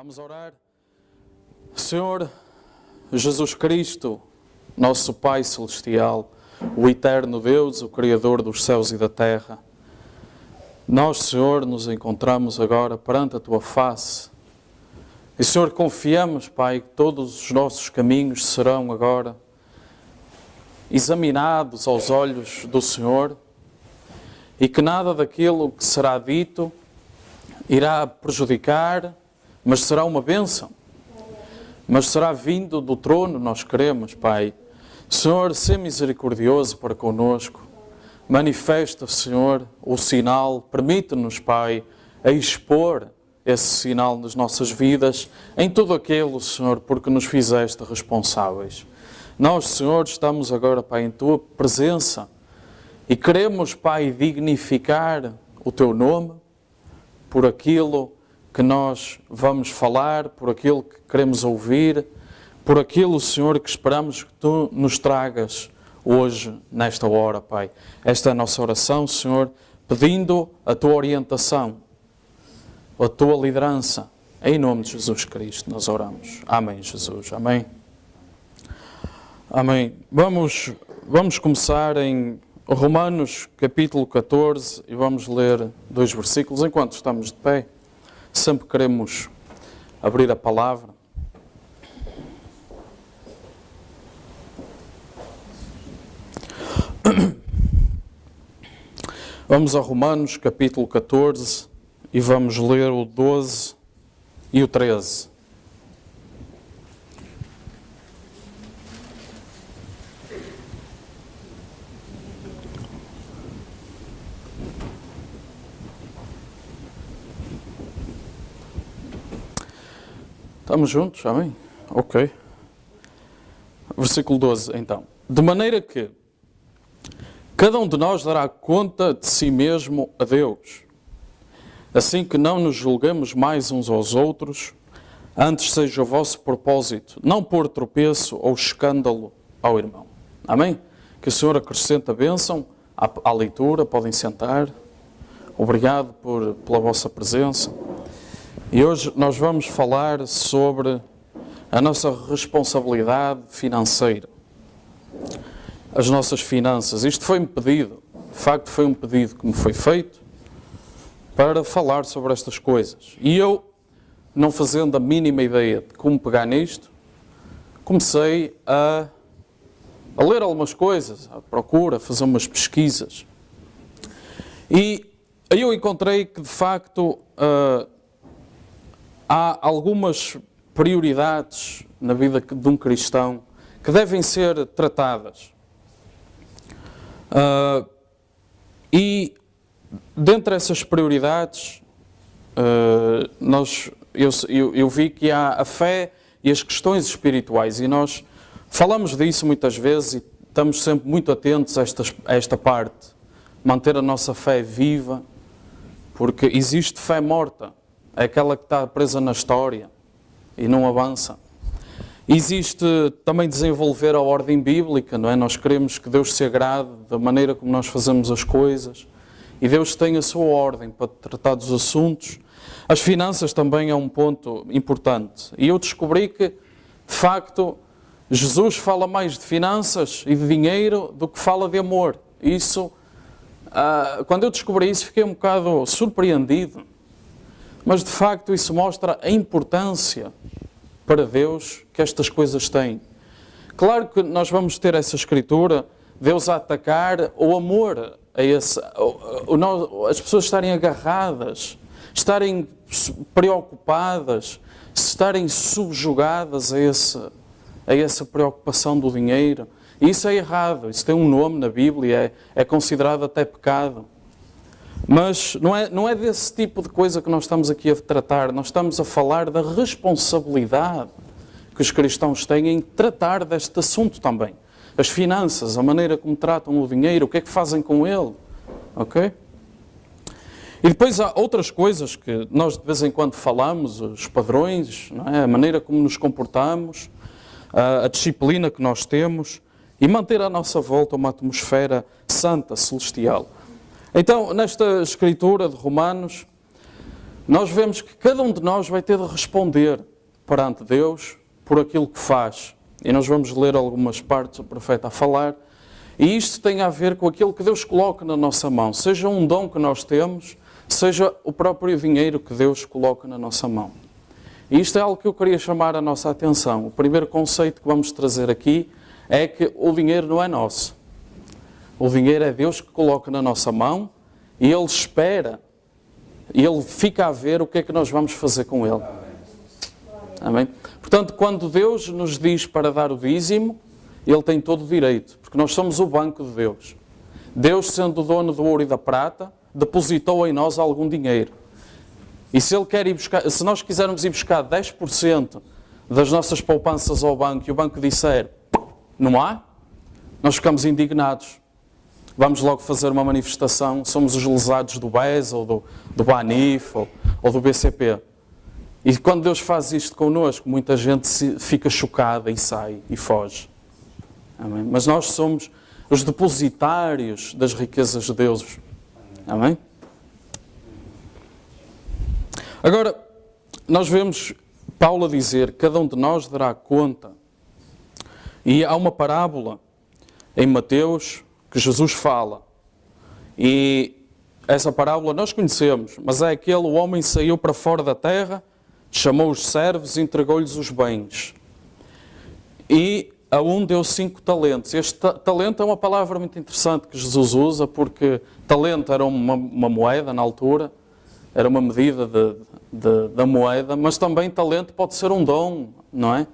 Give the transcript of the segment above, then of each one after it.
Vamos orar. Senhor Jesus Cristo, nosso Pai Celestial, o eterno Deus, o Criador dos céus e da terra, nós, Senhor, nos encontramos agora perante a Tua face. E, Senhor, confiamos, Pai, que todos os nossos caminhos serão agora examinados aos olhos do Senhor e que nada daquilo que será dito irá prejudicar, mas será uma bênção. Mas será vindo do trono, nós queremos, Pai. Senhor, sê misericordioso para conosco. Manifesta, Senhor, o sinal. Permite-nos, Pai, a expor esse sinal nas nossas vidas, em tudo aquilo, Senhor, porque nos fizeste responsáveis. Nós, Senhor, estamos agora, Pai, em Tua presença e queremos, Pai, dignificar o Teu nome por aquilo que nós vamos falar, por aquilo que queremos ouvir, por aquilo, Senhor, que esperamos que Tu nos tragas hoje, nesta hora, Pai. Esta é a nossa oração, Senhor, pedindo a Tua orientação, a Tua liderança. Em nome de Jesus Cristo nós oramos. Amém, Jesus. Amém. Amém. Vamos começar em Romanos capítulo 14 e vamos ler 2 versículos enquanto estamos de pé. Sempre queremos abrir a palavra. Vamos a Romanos capítulo 14 e vamos ler o 12 e o 13. Estamos juntos? Amém? Ok. Versículo 12, então. De maneira que cada um de nós dará conta de si mesmo a Deus. Assim que não nos julguemos mais uns aos outros, antes seja o vosso propósito não pôr tropeço ou escândalo ao irmão. Amém? Que o Senhor acrescente a bênção à leitura. Podem sentar. Obrigado pela vossa presença. E hoje nós vamos falar sobre a nossa responsabilidade financeira. As nossas finanças. Isto foi-me pedido. De facto, foi um pedido que me foi feito para falar sobre estas coisas. E eu, não fazendo a mínima ideia de como pegar nisto, comecei a ler algumas coisas, à procura, a fazer umas pesquisas. E aí eu encontrei que, de facto, há algumas prioridades na vida de um cristão que devem ser tratadas. E dentre essas prioridades, eu vi que há a fé e as questões espirituais. E nós falamos disso muitas vezes e estamos sempre muito atentos a esta parte. Manter a nossa fé viva, porque existe fé morta. É aquela que está presa na história e não avança. Existe também desenvolver a ordem bíblica, não é? Nós queremos que Deus se agrade da maneira como nós fazemos as coisas. E Deus tem a sua ordem para tratar dos assuntos. As finanças também é um ponto importante. E eu descobri que, de facto, Jesus fala mais de finanças e de dinheiro do que fala de amor. Isso, quando eu descobri isso, fiquei um bocado surpreendido. Mas, de facto, isso mostra a importância para Deus que estas coisas têm. Claro que nós vamos ter essa escritura, Deus a atacar o amor a esse, as pessoas estarem agarradas, estarem preocupadas, estarem subjugadas a essa preocupação do dinheiro. E isso é errado, isso tem um nome na Bíblia, é considerado até pecado. Mas não é desse tipo de coisa que nós estamos aqui a tratar. Nós estamos a falar da responsabilidade que os cristãos têm em tratar deste assunto também. As finanças, a maneira como tratam o dinheiro, o que é que fazem com ele. Ok? E depois há outras coisas que nós de vez em quando falamos, os padrões, não é? A maneira como nos comportamos, a disciplina que nós temos e manter à nossa volta uma atmosfera santa, celestial. Então, nesta escritura de Romanos, nós vemos que cada um de nós vai ter de responder perante Deus por aquilo que faz. E nós vamos ler algumas partes do profeta a falar. E isto tem a ver com aquilo que Deus coloca na nossa mão. Seja um dom que nós temos, seja o próprio dinheiro que Deus coloca na nossa mão. E isto é algo que eu queria chamar a nossa atenção. O primeiro conceito que vamos trazer aqui é que o dinheiro não é nosso. O dinheiro é Deus que coloca na nossa mão e Ele espera, e Ele fica a ver o que é que nós vamos fazer com Ele. Amém? Portanto, quando Deus nos diz para dar o dízimo, Ele tem todo o direito, porque nós somos o banco de Deus. Deus, sendo o dono do ouro e da prata, depositou em nós algum dinheiro. E se Ele quer ir buscar, se nós quisermos ir buscar 10% das nossas poupanças ao banco e o banco disser não há, nós ficamos indignados. Vamos logo fazer uma manifestação, somos os lesados do BES ou do BANIF ou do BCP. E quando Deus faz isto connosco, muita gente fica chocada e sai e foge. Amém? Mas nós somos os depositários das riquezas de Deus. Amém? Agora, nós vemos Paulo a dizer que cada um de nós dará conta. E há uma parábola em Mateus que Jesus fala. E essa parábola nós conhecemos, mas é aquele: o homem saiu para fora da terra, chamou os servos e entregou-lhes os bens. E a um deu 5 talentos. Este talento é uma palavra muito interessante que Jesus usa, porque talento era uma moeda na altura, era uma medida da moeda, mas também talento pode ser um dom, não é?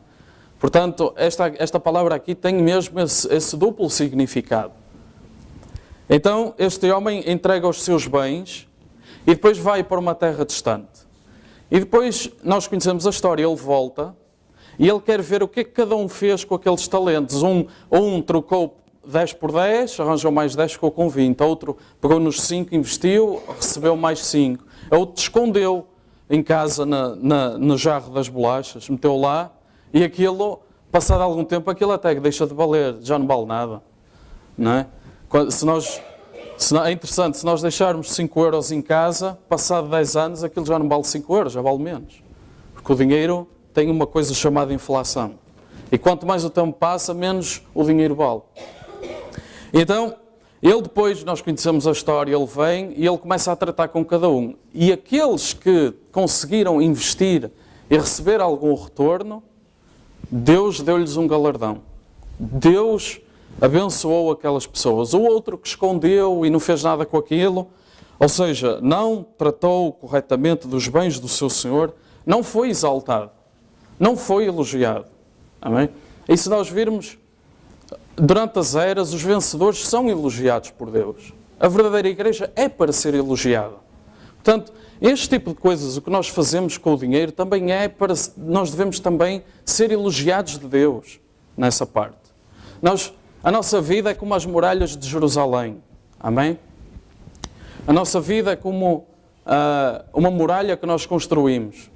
Portanto, esta palavra aqui tem mesmo esse duplo significado. Então, este homem entrega os seus bens e depois vai para uma terra distante. E depois nós conhecemos a história, ele volta e ele quer ver o que é que cada um fez com aqueles talentos. Um trocou 10 por 10, arranjou mais 10, ficou com 20. Outro pegou nos 5, investiu, recebeu mais 5. Outro escondeu em casa no jarro das bolachas, meteu lá, e aquilo, passado algum tempo, aquilo até que deixa de valer, já não vale nada. Não é? É interessante, se nós deixarmos 5 euros em casa, passado 10 anos, aquilo já não vale 5 euros, já vale menos. Porque o dinheiro tem uma coisa chamada inflação. E quanto mais o tempo passa, menos o dinheiro vale. Então, ele depois, nós conhecemos a história, ele vem e ele começa a tratar com cada um. E aqueles que conseguiram investir e receber algum retorno, Deus deu-lhes um galardão. Deus abençoou aquelas pessoas. O outro que escondeu e não fez nada com aquilo, ou seja, não tratou corretamente dos bens do seu Senhor, não foi exaltado, não foi elogiado. Amém? E se nós virmos, durante as eras, os vencedores são elogiados por Deus. A verdadeira igreja é para ser elogiada. Portanto, este tipo de coisas, o que nós fazemos com o dinheiro, também é para... Nós devemos também ser elogiados de Deus nessa parte. A nossa vida é como as muralhas de Jerusalém. Amém? A nossa vida é como uma muralha que nós construímos.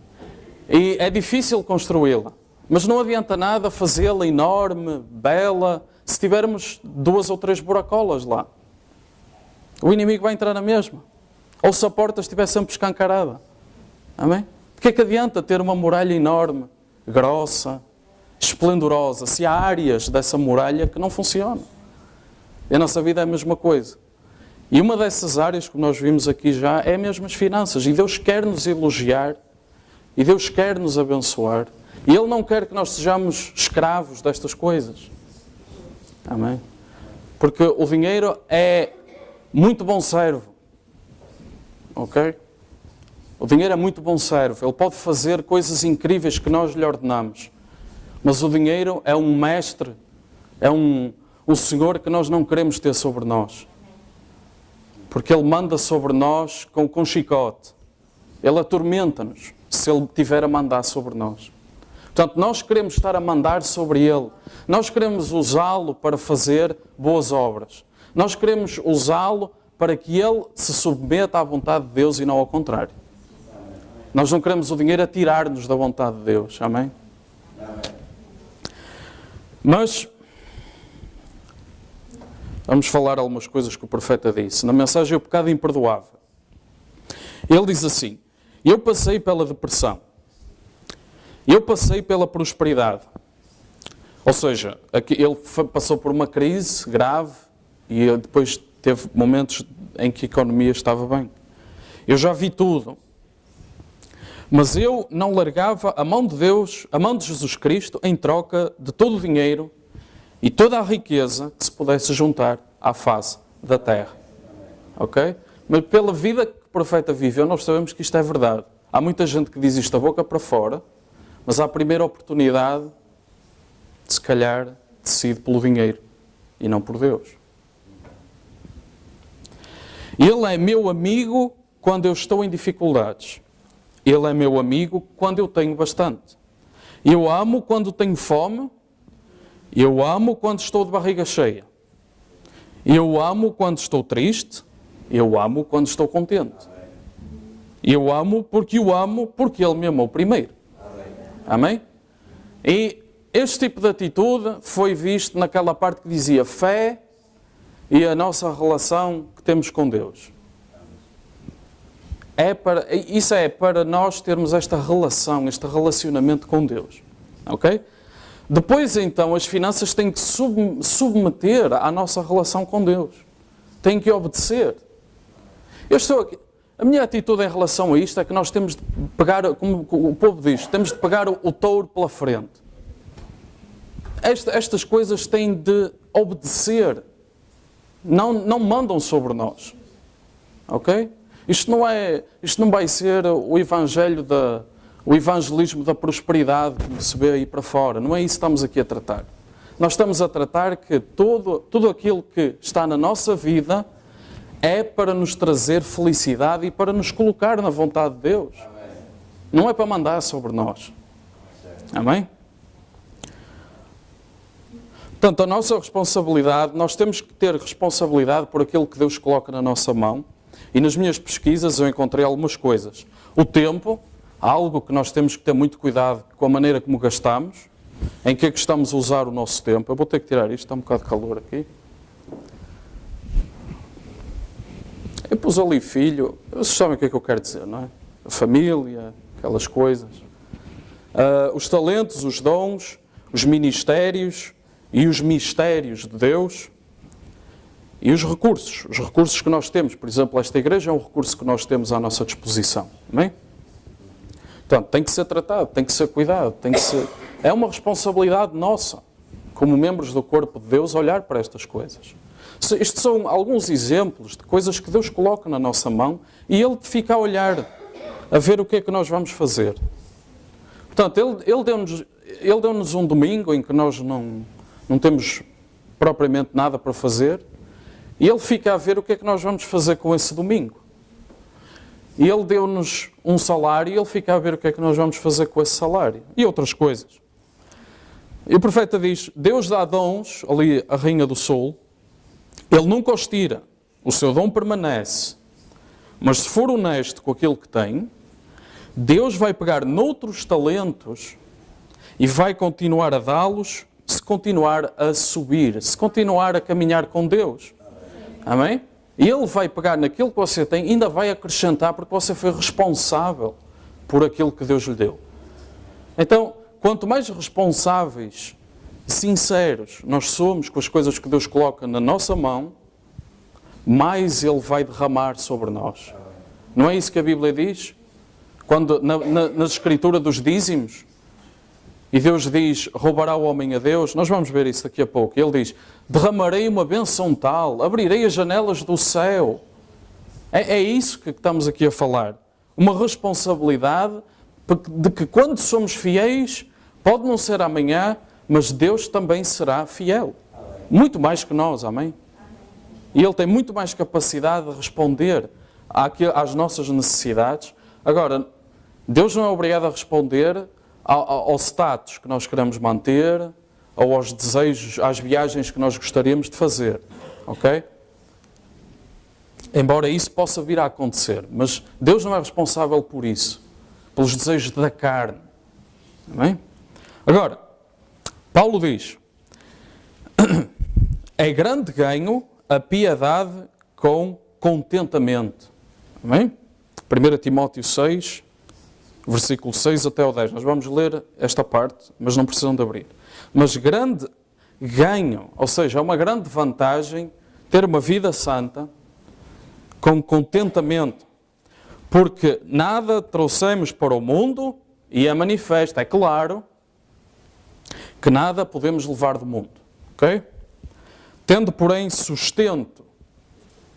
E é difícil construí-la. Mas não adianta nada fazê-la enorme, bela, se tivermos 2 ou 3 buracolas lá. O inimigo vai entrar na mesma. Ou se a porta estiver sempre escancarada. Amém? De que é que adianta ter uma muralha enorme, grossa, esplendorosa, se há áreas dessa muralha que não funcionam? E a nossa vida é a mesma coisa. E uma dessas áreas que nós vimos aqui já é mesmo as finanças. E Deus quer nos elogiar. E Deus quer nos abençoar. E Ele não quer que nós sejamos escravos destas coisas. Amém? Porque o dinheiro é muito bom servo. Ok? O dinheiro é muito bom servo. Ele pode fazer coisas incríveis que nós lhe ordenamos. Mas o dinheiro é um mestre, é um senhor que nós não queremos ter sobre nós. Porque ele manda sobre nós com chicote. Ele atormenta-nos se ele tiver a mandar sobre nós. Portanto, nós queremos estar a mandar sobre ele. Nós queremos usá-lo para fazer boas obras. Nós queremos usá-lo para que ele se submeta à vontade de Deus e não ao contrário. Nós não queremos o dinheiro a tirar-nos da vontade de Deus. Amém? Mas vamos falar algumas coisas que o profeta disse. Na mensagem O Pecado Imperdoável. Ele diz assim: Eu passei pela depressão. Eu passei pela prosperidade. Ou seja, ele passou por uma crise grave e depois teve momentos em que a economia estava bem. Eu já vi tudo. Mas eu não largava a mão de Deus, a mão de Jesus Cristo, em troca de todo o dinheiro e toda a riqueza que se pudesse juntar à face da terra. Ok? Mas pela vida que o profeta viveu, nós sabemos que isto é verdade. Há muita gente que diz isto da boca para fora, mas à primeira oportunidade, se calhar, decide pelo dinheiro e não por Deus. Ele é meu amigo quando eu estou em dificuldades. Ele é meu amigo quando eu tenho bastante. Eu amo quando tenho fome. Eu amo quando estou de barriga cheia. Eu amo quando estou triste. Eu amo quando estou contente. Eu amo porque Ele me amou primeiro. Amém? E este tipo de atitude foi visto naquela parte que dizia fé e a nossa relação que temos com Deus. Isso é para nós termos esta relação, este relacionamento com Deus. Ok? Depois, então, as finanças têm que submeter à nossa relação com Deus. Têm que obedecer. Eu estou aqui. A minha atitude em relação a isto é que nós temos de pegar, como o povo diz, temos de pegar o touro pela frente. Estas coisas têm de obedecer. Não mandam sobre nós. Ok? Isto não vai ser o evangelismo da prosperidade que se vê aí para fora. Não é isso que estamos aqui a tratar. Nós estamos a tratar que tudo aquilo que está na nossa vida é para nos trazer felicidade e para nos colocar na vontade de Deus. Não é para mandar sobre nós. Amém? Portanto, a nossa responsabilidade, nós temos que ter responsabilidade por aquilo que Deus coloca na nossa mão. E nas minhas pesquisas eu encontrei algumas coisas. O tempo, algo que nós temos que ter muito cuidado com a maneira como gastamos, em que é que estamos a usar o nosso tempo. Eu vou ter que tirar isto, está um bocado de calor aqui. Eu pus ali filho, vocês sabem o que é que eu quero dizer, não é? A família, aquelas coisas. Os talentos, os dons, os ministérios e os mistérios de Deus. E os recursos que nós temos. Por exemplo, esta igreja é um recurso que nós temos à nossa disposição. Amém? Portanto, tem que ser tratado, tem que ser cuidado, é uma responsabilidade nossa, como membros do corpo de Deus, olhar para estas coisas. Estes são alguns exemplos de coisas que Deus coloca na nossa mão e Ele fica a olhar, a ver o que é que nós vamos fazer. Portanto, Ele deu-nos um domingo em que nós não temos propriamente nada para fazer. E Ele fica a ver o que é que nós vamos fazer com esse domingo. E Ele deu-nos um salário e Ele fica a ver o que é que nós vamos fazer com esse salário. E outras coisas. E o profeta diz, Deus dá dons, ali a Rainha do Sul, Ele nunca os tira. O seu dom permanece. Mas se for honesto com aquilo que tem, Deus vai pegar noutros talentos e vai continuar a dá-los se continuar a subir, se continuar a caminhar com Deus. Amém? E Ele vai pegar naquilo que você tem e ainda vai acrescentar porque você foi responsável por aquilo que Deus lhe deu. Então, quanto mais responsáveis e sinceros nós somos com as coisas que Deus coloca na nossa mão, mais Ele vai derramar sobre nós. Não é isso que a Bíblia diz? Quando na escritura dos dízimos, e Deus diz, roubará o homem a Deus. Nós vamos ver isso daqui a pouco. Ele diz, derramarei uma bênção tal, abrirei as janelas do céu. É isso que estamos aqui a falar. Uma responsabilidade de que quando somos fiéis, pode não ser amanhã, mas Deus também será fiel. Muito mais que nós, amém? E Ele tem muito mais capacidade de responder às nossas necessidades. Agora, Deus não é obrigado a responder ao status que nós queremos manter, ou aos desejos, às viagens que nós gostaríamos de fazer. Ok? Embora isso possa vir a acontecer. Mas Deus não é responsável por isso. Pelos desejos da carne. Amém? Agora, Paulo diz, é grande ganho a piedade com contentamento. Amém? 1 Timóteo 6, versículo 6 até o 10. Nós vamos ler esta parte, mas não precisam de abrir. Mas grande ganho, ou seja, é uma grande vantagem ter uma vida santa com contentamento, porque nada trouxemos para o mundo, e é manifesto, é claro, que nada podemos levar do mundo. Ok? Tendo, porém, sustento,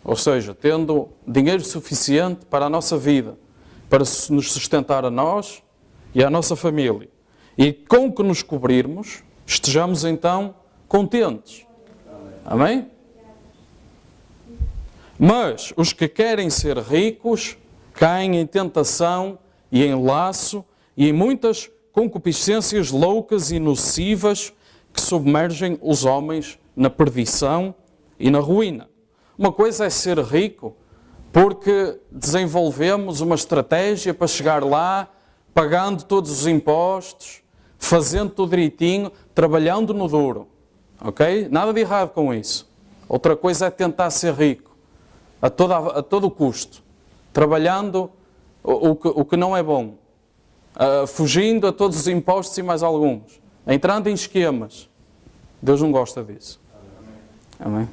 ou seja, tendo dinheiro suficiente para a nossa vida, para nos sustentar a nós e à nossa família, e com que nos cobrirmos, estejamos então contentes. Amém? Mas os que querem ser ricos caem em tentação e em laço e em muitas concupiscências loucas e nocivas que submergem os homens na perdição e na ruína. Uma coisa é ser rico porque desenvolvemos uma estratégia para chegar lá, pagando todos os impostos, fazendo tudo direitinho, trabalhando no duro. Ok? Nada de errado com isso. Outra coisa é tentar ser rico a todo custo, trabalhando o que não é bom, fugindo a todos os impostos e mais alguns, entrando em esquemas. Deus não gosta disso. Amém?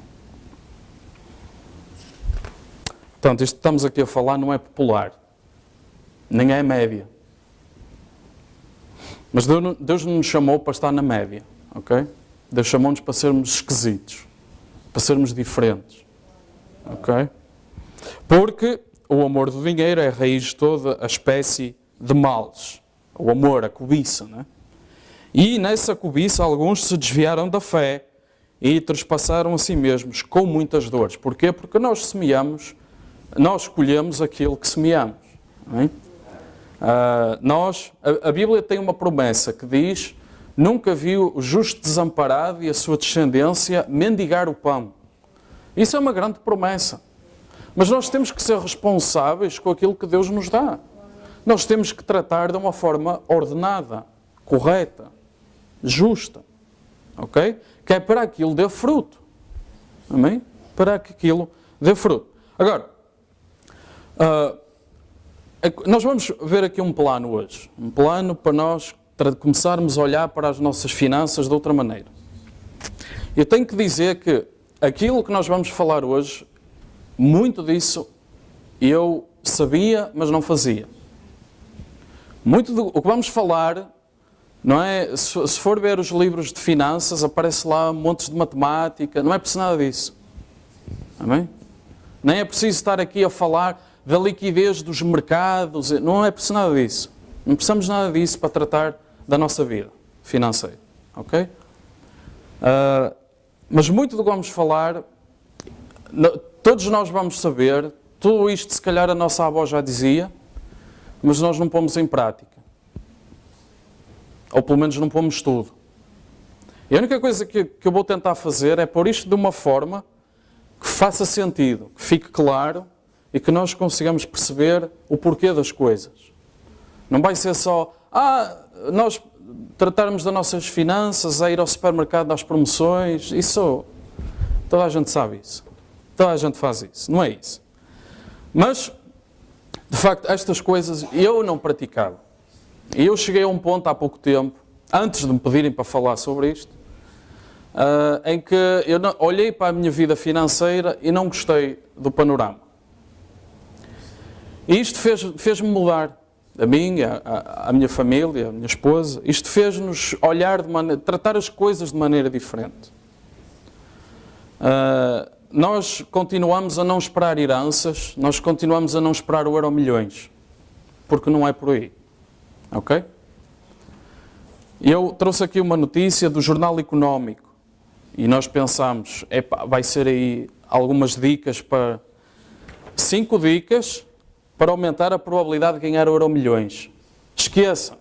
Portanto, isto que estamos aqui a falar não é popular, nem é média. Mas Deus não nos chamou para estar na média, ok? Deus chamou-nos para sermos esquisitos, para sermos diferentes, ok? Porque o amor do dinheiro é a raiz de toda a espécie de males. O amor, a cobiça, né? E nessa cobiça alguns se desviaram da fé e trespassaram a si mesmos com muitas dores. Porquê? Porque nós semeamos, nós escolhemos aquilo que semeamos. Não é? A Bíblia tem uma promessa que diz: nunca viu o justo desamparado e a sua descendência mendigar o pão. Isso é uma grande promessa. Mas nós temos que ser responsáveis com aquilo que Deus nos dá. Nós temos que tratar de uma forma ordenada, correta, justa. Ok? Que é para que aquilo dê fruto. Amém? Para que aquilo dê fruto. Agora, nós vamos ver aqui um plano hoje. Um plano para nós começarmos a olhar para as nossas finanças de outra maneira. Eu tenho que dizer que aquilo que nós vamos falar hoje, muito disso eu sabia, mas não fazia. Muito do que vamos falar, não é? Se for ver os livros de finanças, aparece lá montes de matemática, não é preciso nada disso. Amém? Nem é preciso estar aqui a falar da liquidez dos mercados, não é preciso nada disso. Não precisamos nada disso para tratar da nossa vida financeira. Ok? Mas muito do que vamos falar, todos nós vamos saber, tudo isto se calhar a nossa avó já dizia, mas nós não pomos em prática. Ou pelo menos não pomos tudo. E a única coisa que eu vou tentar fazer é pôr isto de uma forma que faça sentido, que fique claro e que nós consigamos perceber o porquê das coisas. Não vai ser só, nós tratarmos das nossas finanças, a ir ao supermercado às promoções, isso, toda a gente sabe isso. Toda a gente faz isso, não é isso. Mas, de facto, estas coisas eu não praticava. E eu cheguei a um ponto há pouco tempo, antes de me pedirem para falar sobre isto, em que eu olhei para a minha vida financeira e não gostei do panorama. E isto fez-me mudar, a mim, a minha família, a minha esposa. Isto fez-nos olhar, tratar as coisas de maneira diferente. Nós continuamos a não esperar heranças, nós continuamos a não esperar o Euromilhões, porque não é por aí. Ok? Eu trouxe aqui uma notícia do Jornal Económico e nós pensamos, vai ser aí algumas dicas para... 5 dicas para aumentar a probabilidade de ganhar o Euromilhões. Esqueça.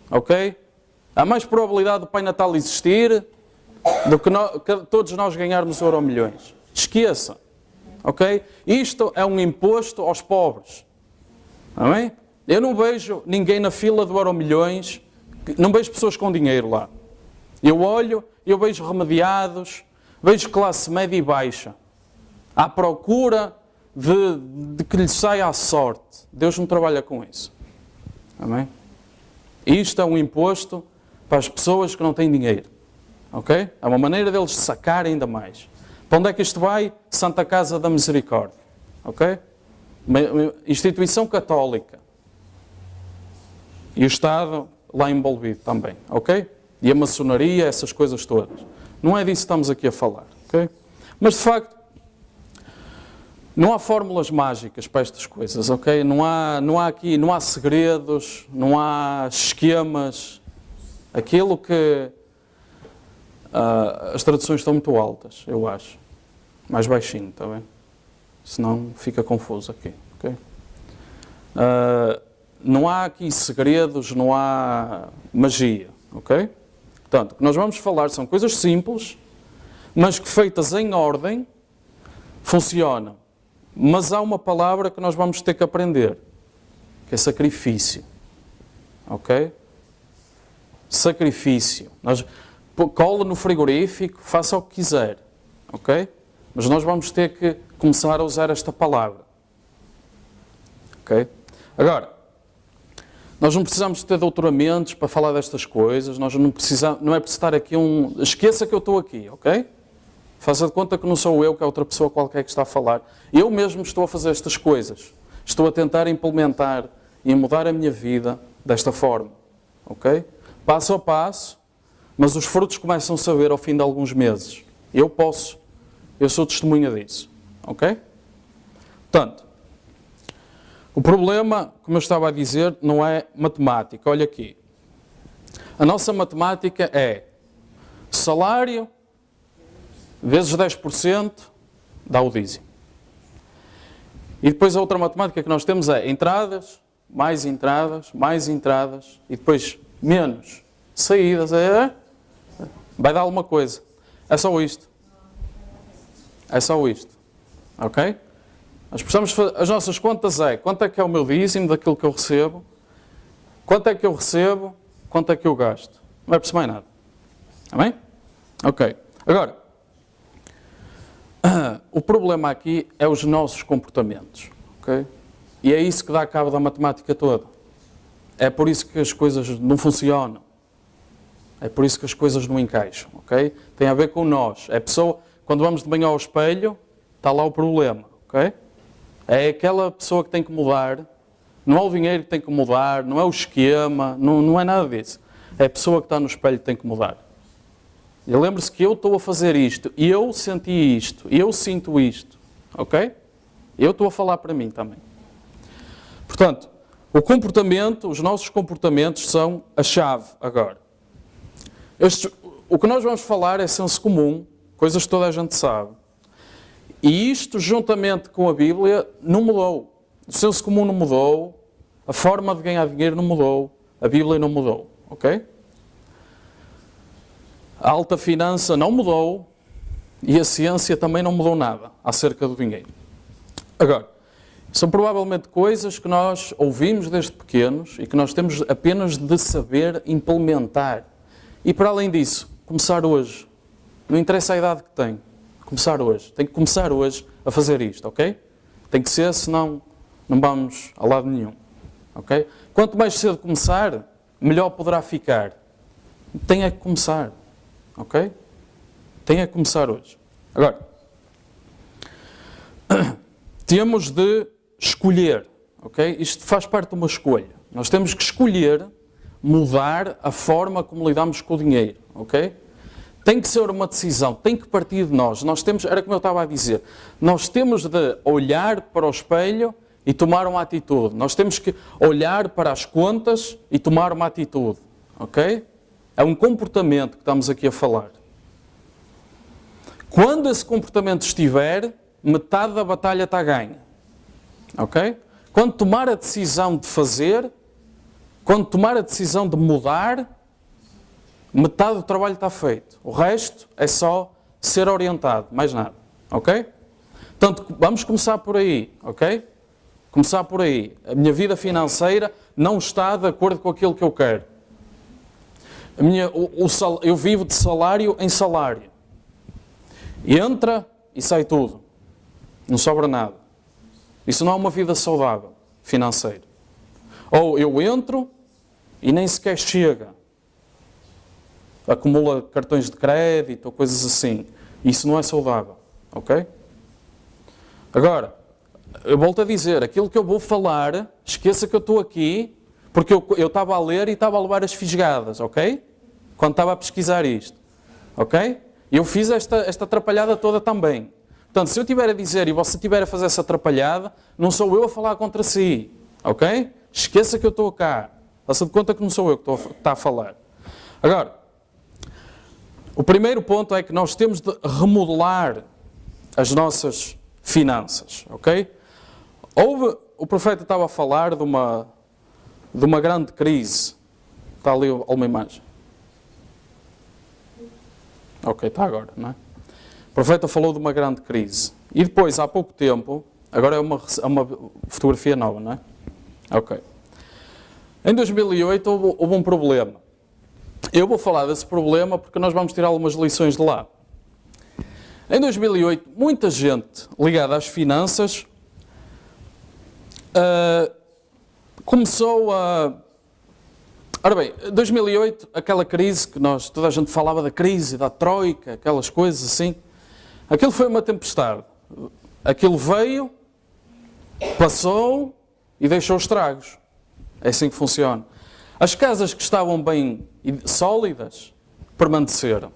Ok? Há mais probabilidade do Pai Natal existir do que todos nós ganharmos o Euromilhões. Esqueça. Ok? Isto é um imposto aos pobres. Amém? Eu não vejo ninguém na fila do Euromilhões, não vejo pessoas com dinheiro lá. Eu olho, eu vejo remediados, vejo classe média e baixa, à procura de que lhe saia a sorte. Deus não trabalha com isso. Amém? Isto é um imposto para as pessoas que não têm dinheiro. Ok? É uma maneira deles sacarem ainda mais. Para onde é que isto vai? Santa Casa da Misericórdia. Ok? Uma instituição católica. E o Estado lá envolvido também. Ok? E a maçonaria, essas coisas todas. Não é disso que estamos aqui a falar. Ok? Mas de facto, não há fórmulas mágicas para estas coisas, ok? Não há segredos, não há esquemas. Aquilo que as traduções estão muito altas, eu acho. Mais baixinho, está bem? Senão fica confuso aqui, ok? Não há aqui segredos, não há magia, ok? Portanto, o que nós vamos falar são coisas simples, mas que feitas em ordem, funcionam. Mas há uma palavra que nós vamos ter que aprender, que é sacrifício. Ok? Sacrifício. Cola no frigorífico, faça o que quiser. Ok? Mas nós vamos ter que começar a usar esta palavra. Ok? Agora, nós não precisamos ter doutoramentos para falar destas coisas, nós não precisamos, não é preciso estar aqui esqueça que eu estou aqui, ok? Faça de conta que não sou eu, que é outra pessoa qualquer que está a falar. Eu mesmo estou a fazer estas coisas. Estou a tentar implementar e mudar a minha vida desta forma. Ok? Passo a passo, mas os frutos começam a saber ao fim de alguns meses. Eu sou testemunha disso. Ok? Portanto, o problema, como eu estava a dizer, não é matemática. Olha aqui. A nossa matemática é salário vezes 10% dá o dízimo. E depois a outra matemática que nós temos é entradas, mais entradas, e depois menos saídas. Vai dar alguma coisa. É só isto. É só isto. Ok? Nós precisamos fazer, as nossas contas quanto é que é o meu dízimo daquilo que eu recebo, quanto é que eu recebo, quanto é que eu gasto. Não é preciso mais nada. Amém? Ok. Agora, o problema aqui é os nossos comportamentos, ok? E é isso que dá cabo da matemática toda. É por isso que as coisas não funcionam. É por isso que as coisas não encaixam, ok? Tem a ver com nós. É pessoa, quando vamos de manhã ao espelho, está lá o problema, ok? É aquela pessoa que tem que mudar, não é o dinheiro que tem que mudar, não é o esquema, não é nada disso. É a pessoa que está no espelho que tem que mudar. E lembre-se que eu estou a fazer isto, e eu senti isto, e eu sinto isto, ok? Eu estou a falar para mim também. Portanto, o comportamento, os nossos comportamentos são a chave agora. O que nós vamos falar é senso comum, coisas que toda a gente sabe. E isto, juntamente com a Bíblia, não mudou. O senso comum não mudou, a forma de ganhar dinheiro não mudou, a Bíblia não mudou, ok? A alta finança não mudou e a ciência também não mudou nada acerca do dinheiro. Agora, são provavelmente coisas que nós ouvimos desde pequenos e que nós temos apenas de saber implementar. E para além disso, começar hoje. Não interessa a idade que tem. Começar hoje. Tem que começar hoje a fazer isto, ok? Tem que ser, senão não vamos a lado nenhum. Ok? Quanto mais cedo começar, melhor poderá ficar. Tem é que começar. Ok? Tem é que começar hoje. Agora, temos de escolher. Ok? Isto faz parte de uma escolha. Nós temos que escolher mudar a forma como lidamos com o dinheiro. Ok? Tem que ser uma decisão, tem que partir de nós. Nós temos, era como eu estava a dizer, nós temos de olhar para o espelho e tomar uma atitude. Nós temos que olhar para as contas e tomar uma atitude. Ok? É um comportamento que estamos aqui a falar. Quando esse comportamento estiver, metade da batalha está ganha. Ok? Quando tomar a decisão de fazer, quando tomar a decisão de mudar, metade do trabalho está feito. O resto é só ser orientado, mais nada. Ok? Portanto, vamos começar por aí. Ok? Começar por aí. A minha vida financeira não está de acordo com aquilo que eu quero. Eu vivo de salário em salário. Entra e sai tudo. Não sobra nada. Isso não é uma vida saudável financeira. Ou eu entro e nem sequer chega. Acumula cartões de crédito ou coisas assim. Isso não é saudável, ok? Agora, eu volto a dizer, aquilo que eu vou falar, esqueça que eu estou aqui, porque eu estava a ler e estava a levar as fisgadas, ok? Quando estava a pesquisar isto, ok? Eu fiz esta atrapalhada toda também. Portanto, se eu estiver a dizer e você estiver a fazer essa atrapalhada, não sou eu a falar contra si, ok? Esqueça que eu estou cá. Faça de conta que não sou eu que está a falar. Agora, o primeiro ponto é que nós temos de remodelar as nossas finanças, ok? O profeta estava a falar de uma grande crise. Está ali uma imagem. Ok, está agora, não é? O profeta falou de uma grande crise. E depois, há pouco tempo, agora é uma fotografia nova, não é? Ok. Em 2008 houve um problema. Eu vou falar desse problema porque nós vamos tirar algumas lições de lá. Em 2008, muita gente ligada às finanças começou a... Ora bem, 2008, aquela crise que toda a gente falava da crise, da troika, aquelas coisas assim, aquilo foi uma tempestade. Aquilo veio, passou e deixou estragos. É assim que funciona. As casas que estavam bem sólidas permaneceram.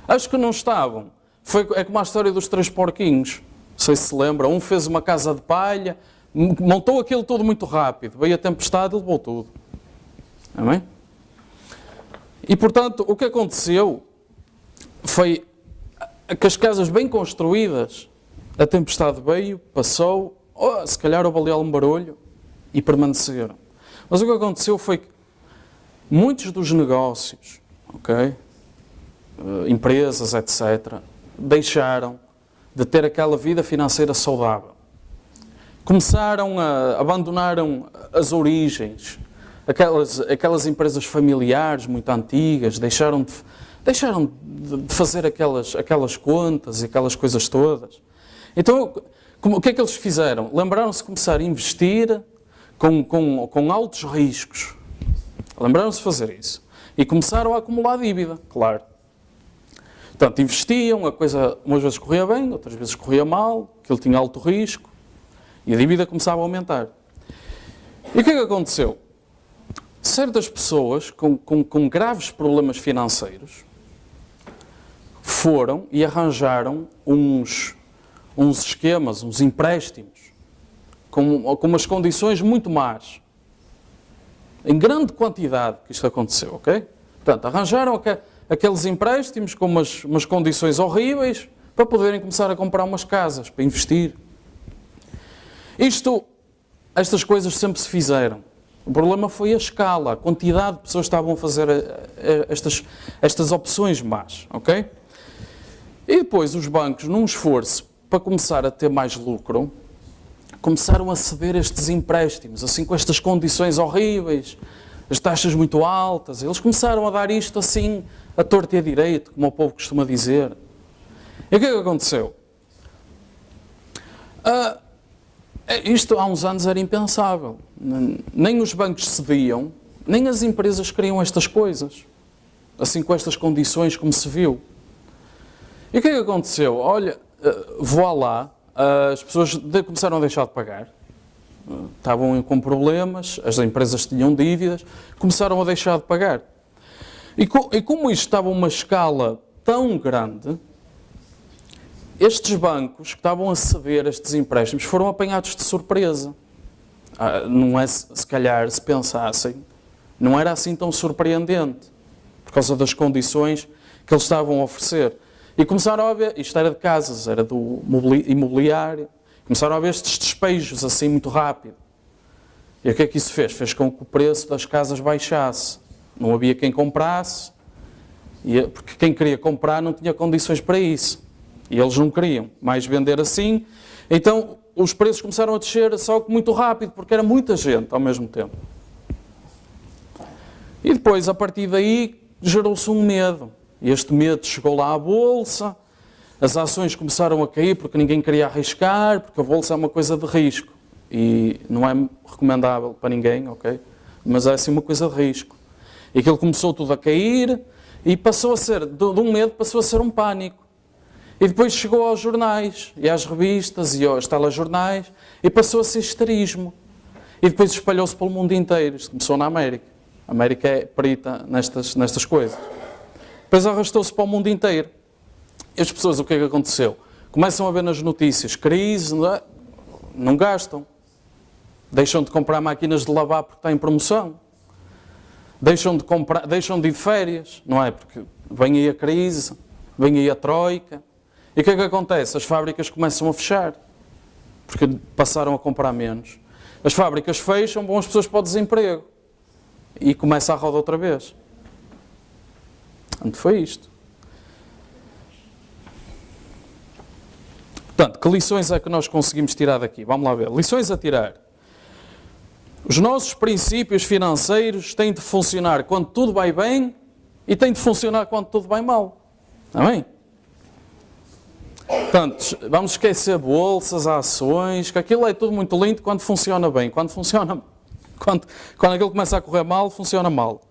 As que não estavam, é como a história dos 3 porquinhos. Não sei se lembram. Um fez uma casa de palha, montou aquilo tudo muito rápido. Veio a tempestade e levou tudo. Amém? E portanto, o que aconteceu foi que as casas bem construídas, a tempestade veio, passou, se calhar houve ali algum barulho e permaneceram. Mas o que aconteceu foi que muitos dos negócios, ok, empresas, etc., deixaram de ter aquela vida financeira saudável. Abandonaram as origens, aquelas empresas familiares muito antigas, deixaram de fazer aquelas contas e aquelas coisas todas. Então, o que é que eles fizeram? Lembraram-se de começar a investir com altos riscos. Lembraram-se de fazer isso. E começaram a acumular dívida, claro. Portanto, investiam, a coisa umas vezes corria bem, outras vezes corria mal, aquilo tinha alto risco, e a dívida começava a aumentar. E o que é que aconteceu? Certas pessoas com graves problemas financeiros foram e arranjaram uns esquemas, uns empréstimos, com umas condições muito más. Em grande quantidade que isto aconteceu, ok? Portanto, arranjaram aqueles empréstimos com umas condições horríveis para poderem começar a comprar umas casas, para investir. Estas coisas sempre se fizeram. O problema foi a escala, a quantidade de pessoas que estavam a fazer estas opções más, ok? E depois os bancos, num esforço para começar a ter mais lucro, começaram a ceder estes empréstimos, assim com estas condições horríveis, as taxas muito altas. Eles começaram a dar isto assim, a torto e a direito, como o povo costuma dizer. E o que é que aconteceu? Isto há uns anos era impensável. Nem os bancos cediam, nem as empresas queriam estas coisas, assim com estas condições como se viu. E o que é que aconteceu? Olha, voilá, as pessoas começaram a deixar de pagar, estavam com problemas, as empresas tinham dívidas, começaram a deixar de pagar. E como isto estava a uma escala tão grande, estes bancos que estavam a ceder estes empréstimos foram apanhados de surpresa. Não é, se calhar, se pensassem, não era assim tão surpreendente, por causa das condições que eles estavam a oferecer. E começaram a ver, isto era de casas, era do imobiliário, começaram a ver estes despejos assim muito rápido. E o que é que isso fez? Fez com que o preço das casas baixasse. Não havia quem comprasse, porque quem queria comprar não tinha condições para isso. E eles não queriam mais vender assim. Então os preços começaram a descer só que muito rápido, porque era muita gente ao mesmo tempo. E depois, a partir daí, gerou-se um medo. E este medo chegou lá à Bolsa, as ações começaram a cair porque ninguém queria arriscar, porque a Bolsa é uma coisa de risco. e não é recomendável para ninguém, ok? Mas é assim uma coisa de risco. E aquilo começou tudo a cair e passou a ser, de um medo, passou a ser um pânico. E depois chegou aos jornais, e às revistas, e aos telejornais, e passou a ser histerismo. E depois espalhou-se pelo mundo inteiro. Isto começou na América. A América é perita nestas coisas. Depois arrastou-se para o mundo inteiro. E as pessoas, o que é que aconteceu? Começam a ver nas notícias, crise, não gastam. Deixam de comprar máquinas de lavar porque está em promoção. Deixam de ir de férias, não é? Porque vem aí a crise, vem aí a troika. E o que é que acontece? As fábricas começam a fechar, porque passaram a comprar menos. As fábricas fecham, vão as pessoas para o desemprego. E começa a roda outra vez. Portanto, foi isto. Portanto, que lições é que nós conseguimos tirar daqui? Vamos lá ver. Lições a tirar. Os nossos princípios financeiros têm de funcionar quando tudo vai bem e têm de funcionar quando tudo vai mal. Amém? Portanto, vamos esquecer bolsas, ações, que aquilo é tudo muito lindo quando funciona bem. Quando aquilo começa a correr mal, funciona mal.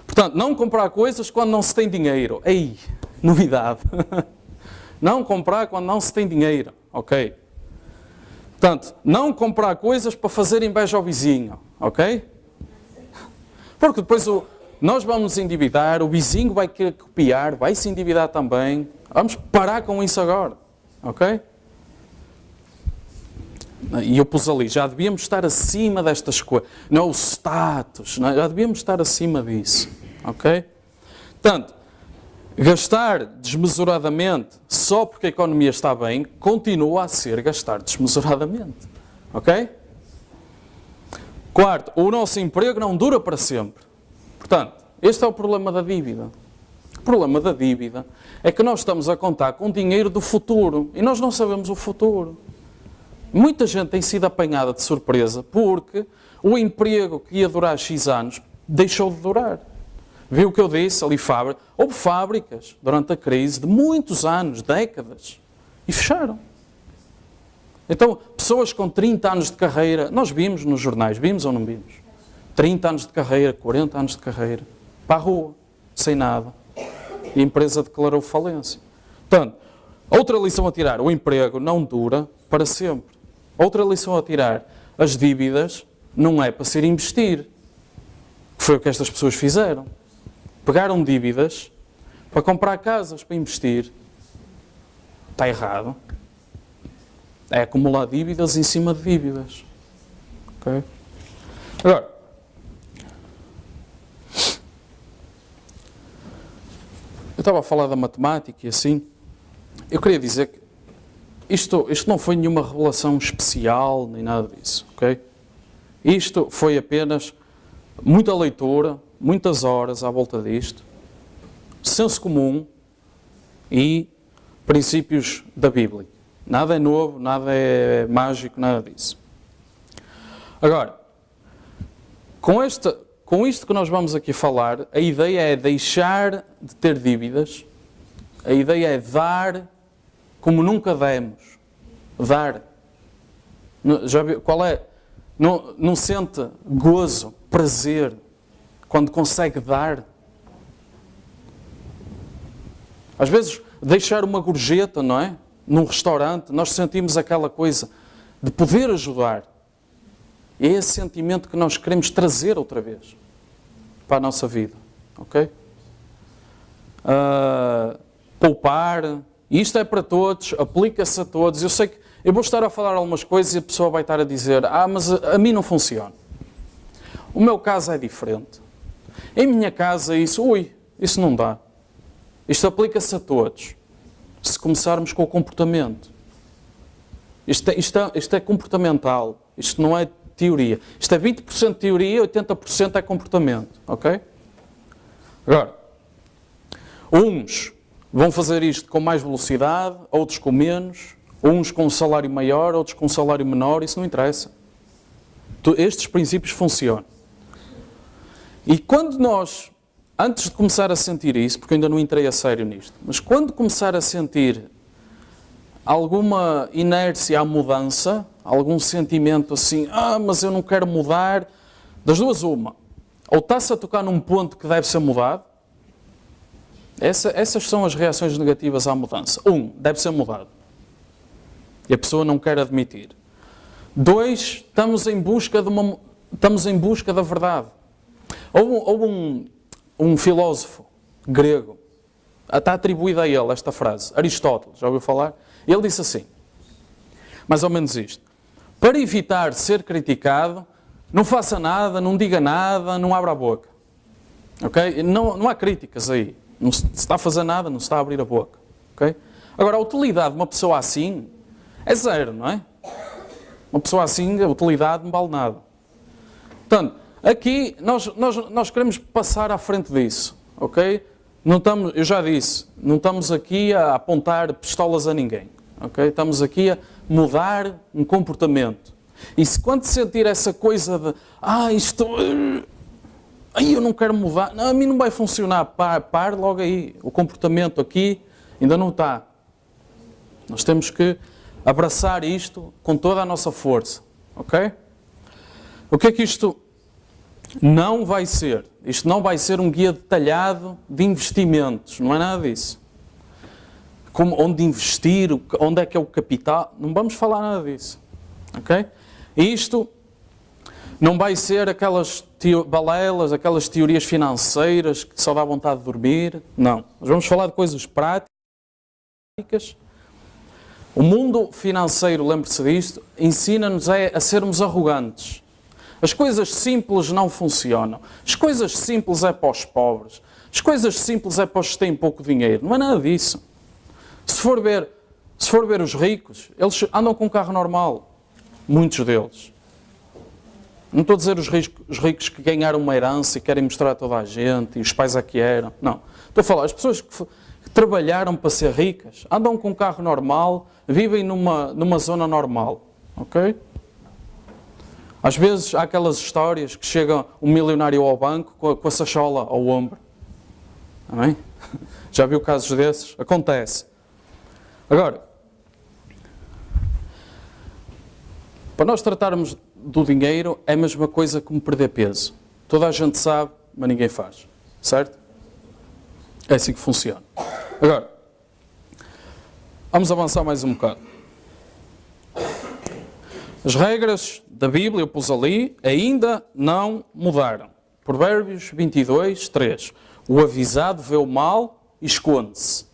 Portanto, não comprar coisas quando não se tem dinheiro. Ei, novidade. Não comprar quando não se tem dinheiro. Ok? Portanto, não comprar coisas para fazer inveja ao vizinho. Ok? Porque depois nós vamos nos endividar, o vizinho vai querer copiar, vai se endividar também. Vamos parar com isso agora. Ok? E eu pus ali, já devíamos estar acima destas coisas. Não, o status, não, já devíamos estar acima disso. Ok? Portanto, gastar desmesuradamente só porque a economia está bem, continua a ser gastar desmesuradamente. Ok? Quarto, o nosso emprego não dura para sempre. Portanto, este é o problema da dívida. O problema da dívida é que nós estamos a contar com dinheiro do futuro e nós não sabemos o futuro. Muita gente tem sido apanhada de surpresa porque o emprego que ia durar X anos deixou de durar. Viu o que eu disse ali, houve fábricas durante a crise de muitos anos, décadas, e fecharam. Então, pessoas com 30 anos de carreira, nós vimos nos jornais, vimos ou não vimos? 30 anos de carreira, 40 anos de carreira, para a rua, sem nada. E a empresa declarou falência. Portanto, outra lição a tirar, o emprego não dura para sempre. Outra lição a tirar, as dívidas não é para ser investir. Que foi o que estas pessoas fizeram. Pegaram dívidas para comprar casas, para investir. Está errado. É acumular dívidas em cima de dívidas. Ok? Agora, eu estava a falar da matemática e assim, eu queria dizer que isto não foi nenhuma revelação especial, nem nada disso, ok? Isto foi apenas muita leitura, muitas horas à volta disto, senso comum e princípios da Bíblia. Nada é novo, nada é mágico, nada disso. Agora, com isto que nós vamos aqui falar, a ideia é deixar de ter dívidas, a ideia é dar como nunca demos. Dar. Já viu, qual é? Não sente gozo, prazer, quando consegue dar? Às vezes, deixar uma gorjeta, não é? Num restaurante, nós sentimos aquela coisa de poder ajudar. É esse sentimento que nós queremos trazer outra vez para a nossa vida. Ok? Poupar. Isto é para todos, aplica-se a todos. Eu sei que eu vou estar a falar algumas coisas e a pessoa vai estar a dizer: mas a mim não funciona. O meu caso é diferente. Em minha casa isso não dá. Isto aplica-se a todos. Se começarmos com o comportamento. Isto é comportamental. Isto não é teoria. Isto é 20% teoria e 80% é comportamento. Ok? Agora, uns vão fazer isto com mais velocidade, outros com menos, uns com um salário maior, outros com um salário menor, isso não interessa. Estes princípios funcionam. E quando nós, antes de começar a sentir isso, porque eu ainda não entrei a sério nisto, mas quando começar a sentir alguma inércia à mudança, algum sentimento assim, mas eu não quero mudar, das duas uma. Ou está-se a tocar num ponto que deve ser mudado. Essas são as reações negativas à mudança. 1, deve ser mudado. E a pessoa não quer admitir. 2, estamos em busca da verdade. Houve um filósofo grego, está atribuída a ele esta frase, Aristóteles, já ouviu falar? Ele disse assim, mais ou menos isto: para evitar ser criticado, não faça nada, não diga nada, não abra a boca. Ok? Não há críticas aí. Não se está a fazer nada, não se está a abrir a boca. Ok? Agora, a utilidade de uma pessoa assim é zero, não é? Uma pessoa assim, a utilidade não vale nada. Portanto, aqui nós queremos passar à frente disso. Ok? Não estamos, eu já disse, não estamos aqui a apontar pistolas a ninguém. Ok? Estamos aqui a mudar um comportamento. E se quando sentir essa coisa de eu não quero mudar, não, a mim não vai funcionar, pare logo aí. O comportamento aqui ainda não está. Nós temos que abraçar isto com toda a nossa força. Ok? O que é que isto não vai ser? Isto não vai ser um guia detalhado de investimentos, não é nada disso. Onde investir, onde é que é o capital, não vamos falar nada disso. Ok? Isto não vai ser aquelas balelas, aquelas teorias financeiras que só dá vontade de dormir. Não. Nós vamos falar de coisas práticas. O mundo financeiro, lembre-se disto, ensina-nos a sermos arrogantes. As coisas simples não funcionam. As coisas simples é para os pobres. As coisas simples é para os que têm pouco dinheiro. Não é nada disso. Se for ver os ricos, eles andam com um carro normal. Muitos deles. Não estou a dizer os ricos que ganharam uma herança e querem mostrar a toda a gente, e os pais aqui eram. Não. Estou a falar, as pessoas que trabalharam para ser ricas, andam com um carro normal, vivem numa zona normal. Ok? Às vezes há aquelas histórias que chega um milionário ao banco com a sachola ao ombro. Amém? Já viu casos desses? Acontece. Agora, para nós tratarmos do dinheiro é a mesma coisa que me perder peso. Toda a gente sabe, mas ninguém faz. Certo? É assim que funciona. Agora, vamos avançar mais um bocado. As regras da Bíblia, eu pus ali, ainda não mudaram. Provérbios 22, 3. O avisado vê o mal e esconde-se.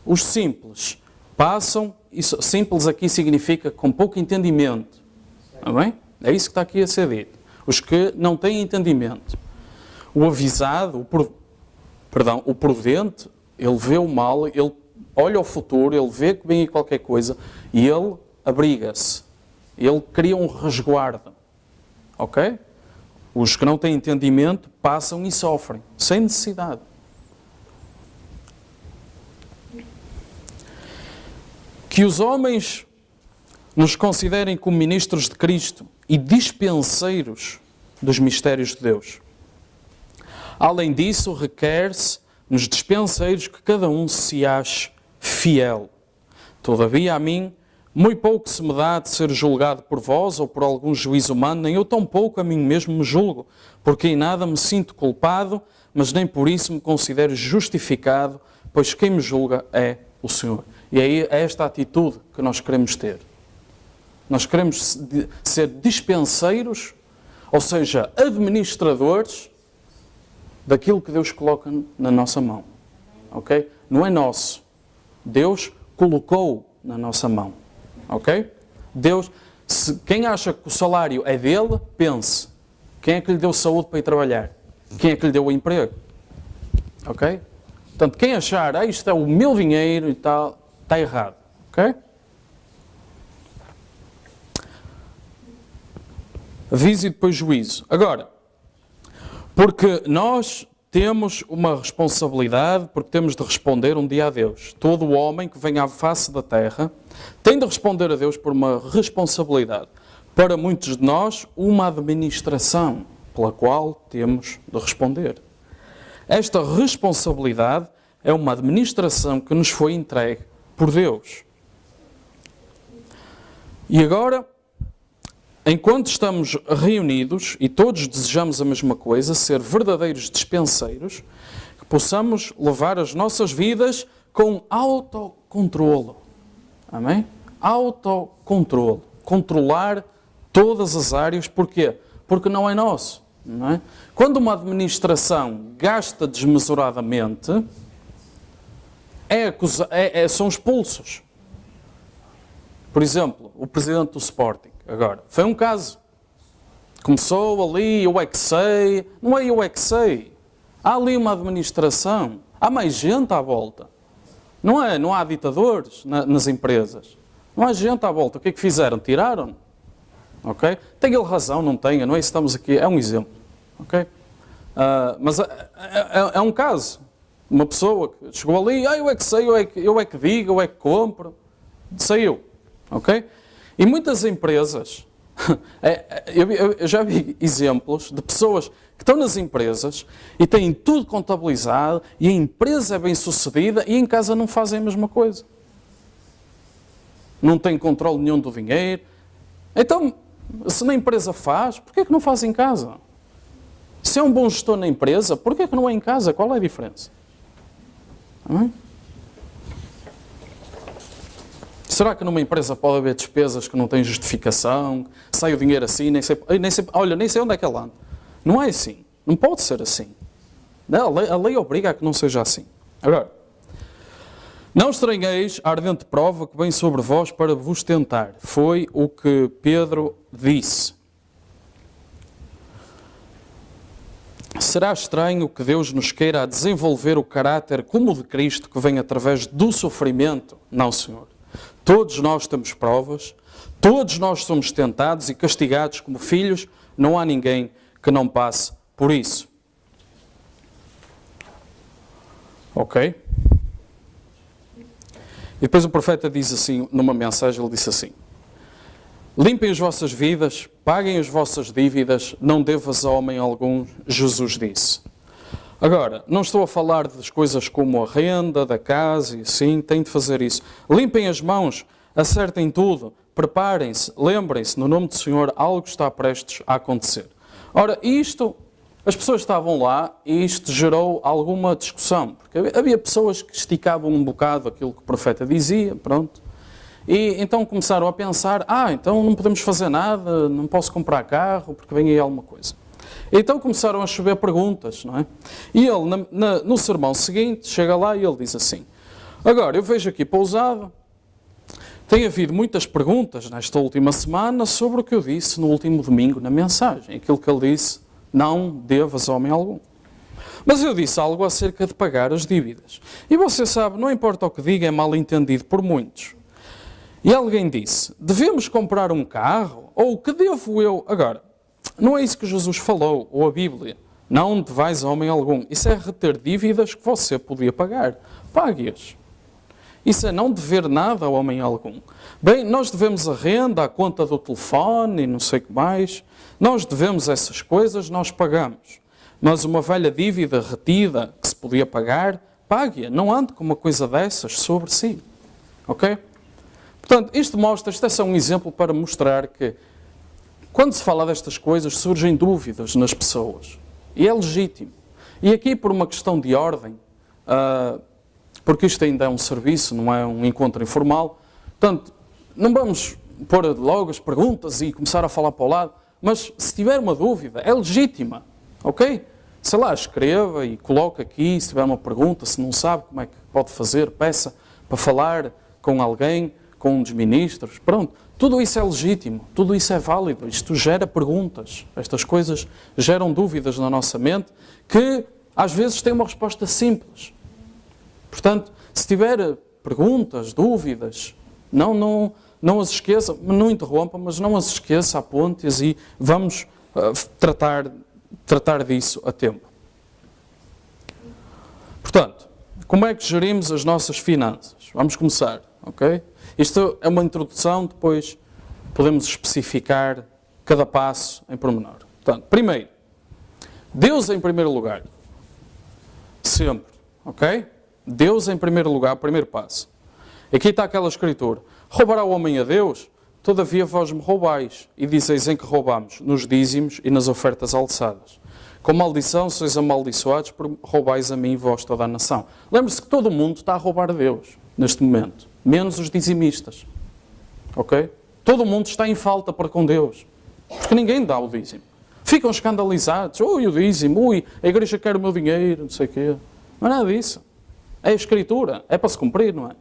Os simples passam, simples aqui significa com pouco entendimento. Amém? É isso que está aqui a ser dito. Os que não têm entendimento. O avisado, o prudente, ele vê o mal, ele olha o futuro, ele vê que vem aí qualquer coisa e ele abriga-se. Ele cria um resguardo. Ok? Os que não têm entendimento passam e sofrem, sem necessidade. Que os homens nos considerem como ministros de Cristo e dispenseiros dos mistérios de Deus. Além disso, requer-se nos dispenseiros que cada um se ache fiel. Todavia, a mim, muito pouco se me dá de ser julgado por vós ou por algum juízo humano, nem eu tão pouco a mim mesmo me julgo, porque em nada me sinto culpado, mas nem por isso me considero justificado, pois quem me julga é o Senhor. E é esta atitude que nós queremos ter. Nós queremos ser dispenseiros, ou seja, administradores daquilo que Deus coloca na nossa mão. Ok? Não é nosso. Deus colocou na nossa mão. Ok? Deus, quem acha que o salário é dele, pense. Quem é que lhe deu saúde para ir trabalhar? Quem é que lhe deu o emprego? Ok? Portanto, quem achar, isto é o meu dinheiro e tal, está errado. Ok? Aviso e depois juízo. Agora, porque nós temos uma responsabilidade, porque temos de responder um dia a Deus. Todo o homem que vem à face da terra tem de responder a Deus por uma responsabilidade. Para muitos de nós, uma administração pela qual temos de responder. Esta responsabilidade é uma administração que nos foi entregue por Deus. E agora, enquanto estamos reunidos e todos desejamos a mesma coisa, ser verdadeiros despenseiros, que possamos levar as nossas vidas com autocontrolo. Amém? Autocontrolo. Controlar todas as áreas. Porquê? Porque não é nosso. Não é? Quando uma administração gasta desmesuradamente, são expulsos. Por exemplo, o presidente do Sporting, agora, foi um caso. Começou ali, eu é que sei. Não é eu é que sei. Há ali uma administração. Há mais gente à volta. Não é? Não há ditadores nas empresas. Não há gente à volta. O que é que fizeram? Tiraram? Ok? Tem ele razão? Não tem? Não é isso que estamos aqui. É um exemplo. Ok? Mas é um caso. Uma pessoa que chegou ali, eu é que sei, eu é que digo, eu é que compro. Saiu. Ok? E muitas empresas, eu já vi exemplos de pessoas que estão nas empresas e têm tudo contabilizado e a empresa é bem sucedida e em casa não fazem a mesma coisa. Não têm controle nenhum do dinheiro. Então, se na empresa faz, porquê é que não faz em casa? Se é um bom gestor na empresa, porquê é que não é em casa? Qual é a diferença? Será que numa empresa pode haver despesas que não têm justificação? Sai o dinheiro assim, nem sei onde é que ele anda. Não é assim. Não pode ser assim. A lei obriga a que não seja assim. Agora, não estranheis a ardente prova que vem sobre vós para vos tentar. Foi o que Pedro disse. Será estranho que Deus nos queira desenvolver o caráter como o de Cristo que vem através do sofrimento? Não, Senhor. Todos nós temos provas, todos nós somos tentados e castigados como filhos, não há ninguém que não passe por isso. Ok? E depois o profeta diz assim, numa mensagem, ele disse assim: limpem as vossas vidas, paguem as vossas dívidas, não devas a homem algum, Jesus disse. Agora, não estou a falar das coisas como a renda da casa e assim, tem de fazer isso. Limpem as mãos, acertem tudo, preparem-se, lembrem-se, no nome do Senhor, algo está prestes a acontecer. Ora, as pessoas estavam lá e isto gerou alguma discussão, porque havia pessoas que esticavam um bocado aquilo que o profeta dizia, pronto. E então começaram a pensar, então não podemos fazer nada, não posso comprar carro, porque vem aí alguma coisa. Então começaram a chover perguntas, não é? E ele, no sermão seguinte, chega lá e ele diz assim: agora, eu vejo aqui pousado, tem havido muitas perguntas nesta última semana sobre o que eu disse no último domingo na mensagem. Aquilo que ele disse, não devas a homem algum. Mas eu disse algo acerca de pagar as dívidas. E você sabe, não importa o que diga, é mal entendido por muitos. E alguém disse, devemos comprar um carro? Ou o que devo eu? Agora, não é isso que Jesus falou, ou a Bíblia. Não devais a homem algum. Isso é reter dívidas que você podia pagar. Pague-as. Isso é não dever nada a homem algum. Bem, nós devemos a renda, a conta do telefone e não sei o que mais. Nós devemos essas coisas, nós pagamos. Mas uma velha dívida retida que se podia pagar, pague-a. Não ande com uma coisa dessas sobre si. Ok? Portanto, isto é só um exemplo para mostrar que quando se fala destas coisas surgem dúvidas nas pessoas. E é legítimo. E aqui por uma questão de ordem, porque isto ainda é um serviço, não é um encontro informal, portanto, não vamos pôr logo as perguntas e começar a falar para o lado, mas se tiver uma dúvida, é legítima, ok? Sei lá, escreva e coloque aqui, se tiver uma pergunta, se não sabe como é que pode fazer, peça para falar com alguém, com um dos ministros, pronto. Tudo isso é legítimo, tudo isso é válido, isto gera perguntas, estas coisas geram dúvidas na nossa mente que às vezes têm uma resposta simples. Portanto, se tiver perguntas, dúvidas, não as esqueça, não interrompa, mas não as esqueça, aponte-as e vamos tratar disso a tempo. Portanto, como é que gerimos as nossas finanças? Vamos começar, ok? Isto é uma introdução, depois podemos especificar cada passo em pormenor. Portanto, primeiro, Deus em primeiro lugar. Sempre, ok? Deus em primeiro lugar, primeiro passo. Aqui está aquela escritura. Roubará o homem a Deus? todavia vós me roubais, e dizeis em que roubamos? Nos dízimos e nas ofertas alçadas. Com maldição sois amaldiçoados, por roubais a mim e vós toda a nação. Lembre-se que todo o mundo está a roubar a Deus, neste momento. Menos os dizimistas. Ok? Todo o mundo está em falta para com Deus. Porque ninguém dá o dízimo. Ficam escandalizados. Ui, o dízimo. Ui, a igreja quer o meu dinheiro. Não sei o quê. Não é nada disso. É a Escritura. É para se cumprir, não é?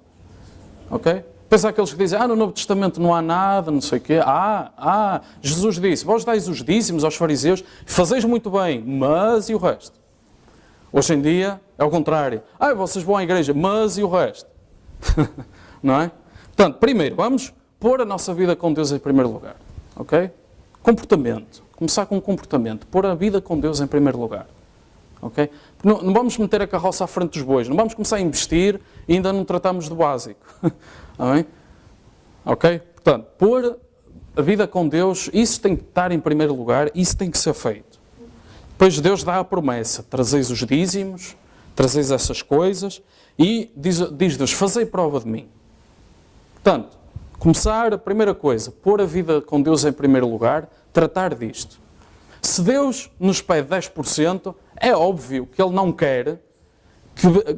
Ok? Depois há aqueles que dizem, no Novo Testamento não há nada, não sei o quê. Jesus disse, vós dais os dízimos aos fariseus, fazeis muito bem, mas e o resto? Hoje em dia é o contrário. Vocês vão à igreja, mas e o resto? Não é? Portanto, primeiro, vamos pôr a nossa vida com Deus em primeiro lugar. Ok? Comportamento. Começar com comportamento. Pôr a vida com Deus em primeiro lugar. Ok? Não vamos meter a carroça à frente dos bois. Não vamos começar a investir e ainda não tratamos do básico. Amém? Ok? Portanto, pôr a vida com Deus, isso tem que estar em primeiro lugar, isso tem que ser feito. Depois Deus dá a promessa, trazeis os dízimos, trazeis essas coisas, e diz Deus, fazei prova de mim. Portanto, começar, a primeira coisa, pôr a vida com Deus em primeiro lugar, tratar disto. Se Deus nos pede 10%, é óbvio que Ele não quer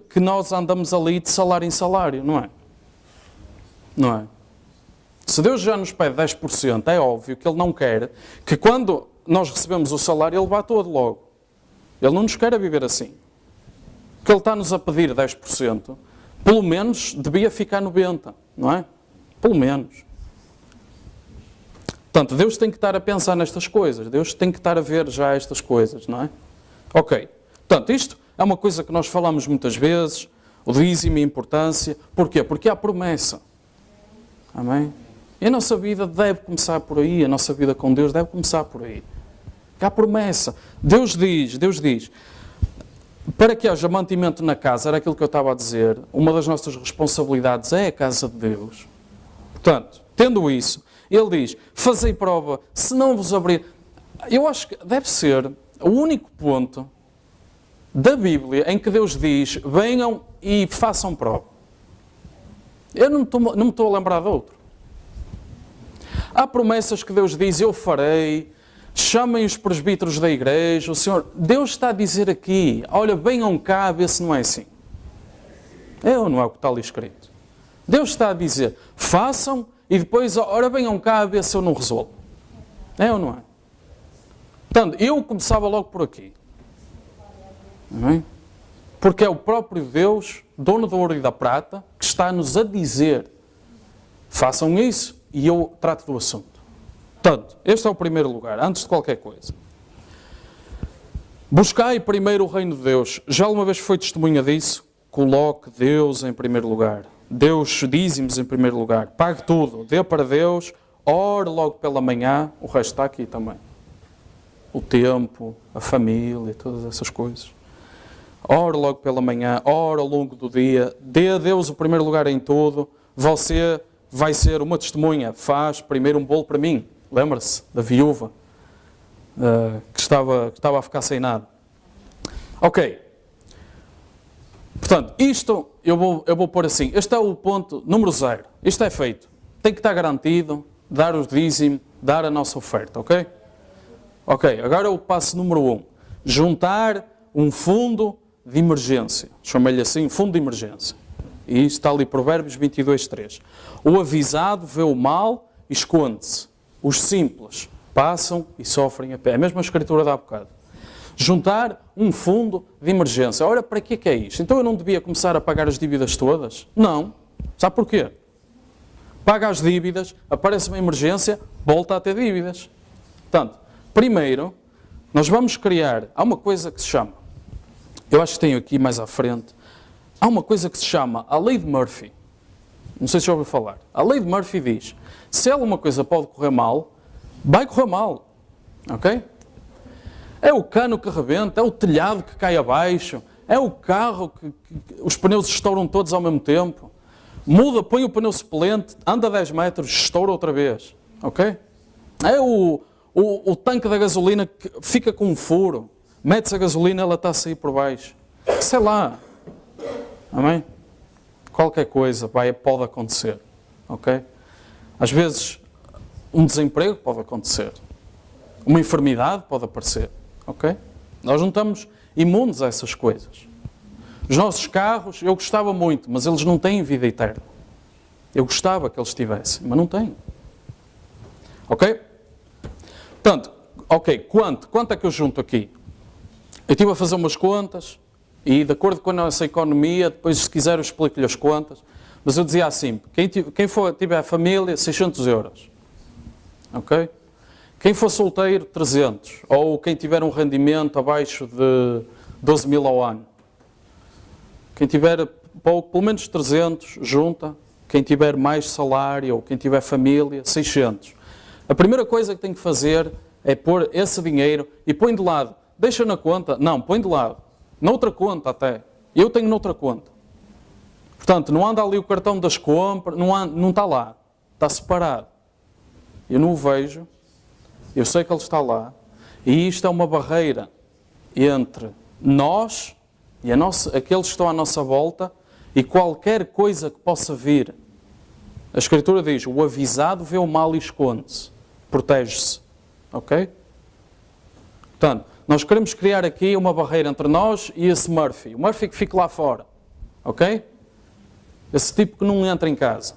que nós andamos ali de salário em salário, não é? Não é? Se Deus já nos pede 10%, é óbvio que Ele não quer que quando nós recebemos o salário, Ele vá todo logo. Ele não nos quer a viver assim. Que Ele está-nos a pedir 10%, pelo menos devia ficar 90%, não é? Pelo menos. Portanto, Deus tem que estar a pensar nestas coisas. Deus tem que estar a ver já estas coisas, não é? Ok. Portanto, isto é uma coisa que nós falamos muitas vezes, o dízimo e a importância. Porquê? Porque há promessa. Amém? E a nossa vida deve começar por aí, a nossa vida com Deus deve começar por aí. Porque há promessa. Deus diz, para que haja mantimento na casa, era aquilo que eu estava a dizer, uma das nossas responsabilidades é a casa de Deus. Portanto, tendo isso, Ele diz, fazei prova, se não vos abrir... Eu acho que deve ser o único ponto da Bíblia em que Deus diz, venham e façam prova. Eu não me estou a lembrar de outro. Há promessas que Deus diz, eu farei, chamem os presbíteros da igreja, o Senhor... Deus está a dizer aqui, olha, venham cá a ver se não é assim. Não é o que está ali escrito. Deus está a dizer, façam e depois, ora, venham cá a ver se eu não resolvo. É ou não é? Portanto, eu começava logo por aqui. Amém? Porque é o próprio Deus, dono do ouro e da prata, que está-nos a dizer, façam isso e eu trato do assunto. Portanto, este é o primeiro lugar, antes de qualquer coisa. Buscai primeiro o reino de Deus. Já uma vez foi testemunha disso? Coloque Deus em primeiro lugar. Deus, dízimos em primeiro lugar. Pague tudo. Dê para Deus. Ore logo pela manhã. O resto está aqui também. O tempo, a família, todas essas coisas. Ore logo pela manhã. Ore ao longo do dia. Dê a Deus o primeiro lugar em tudo. Você vai ser uma testemunha. Faz primeiro um bolo para mim. Lembra-se da viúva que estava a ficar sem nada. Ok. Portanto, isto eu vou pôr assim. Este é o ponto número 0. Isto é feito. Tem que estar garantido. Dar o dízimo, dar a nossa oferta. Ok? Ok. Agora o passo número 1. Juntar um fundo de emergência. Chama-lhe assim, fundo de emergência. E isto está ali, Provérbios 22:3. O avisado vê o mal e esconde-se. Os simples passam e sofrem a pé. É a mesma escritura de há bocado. Juntar um fundo de emergência. Ora, para que é isto? Então eu não devia começar a pagar as dívidas todas? Não. Sabe porquê? Paga as dívidas, aparece uma emergência, volta a ter dívidas. Portanto, primeiro, nós vamos criar... Há uma coisa que se chama... Eu acho que tenho aqui mais à frente. Há uma coisa que se chama a Lei de Murphy. Não sei se já ouviu falar. A Lei de Murphy diz, se alguma coisa pode correr mal, vai correr mal. Ok? É o cano que rebenta, é o telhado que cai abaixo, é o carro que os pneus estouram todos ao mesmo tempo. Muda, põe o pneu suplente, anda 10 metros, estoura outra vez. Ok? É o tanque da gasolina que fica com um furo. Metes a gasolina, ela está a sair por baixo. Sei lá. Amém? Qualquer coisa pode acontecer. Ok? Às vezes Um desemprego pode acontecer. Uma enfermidade pode aparecer. Ok? Nós não estamos imunes a essas coisas. Os nossos carros, eu gostava muito, mas eles não têm vida eterna. Eu gostava que eles tivessem, mas não têm. Ok? Portanto, ok, quanto é que eu junto aqui? Eu estive a fazer umas contas e, de acordo com a nossa economia, depois, se quiser, eu explico-lhe as contas, mas eu dizia assim, quem tiver família, 600 euros. Ok? Quem for solteiro, 300. Ou quem tiver um rendimento abaixo de 12 mil ao ano. Quem tiver pouco, pelo menos 300, junta. Quem tiver mais salário ou quem tiver família, 600. A primeira coisa que tem que fazer é pôr esse dinheiro e põe de lado. Deixa na conta? Não, põe de lado. Noutra conta até. Eu tenho noutra conta. Portanto, não anda ali o cartão das compras, não está lá. Está separado. Eu não o vejo. Eu sei que ele está lá. E isto é uma barreira entre nós e aqueles que estão à nossa volta e qualquer coisa que possa vir. A Escritura diz, o avisado vê o mal e esconde-se. Protege-se. Ok? Portanto, nós queremos criar aqui uma barreira entre nós e esse Murphy. O Murphy que fica lá fora. Ok? Esse tipo que não entra em casa.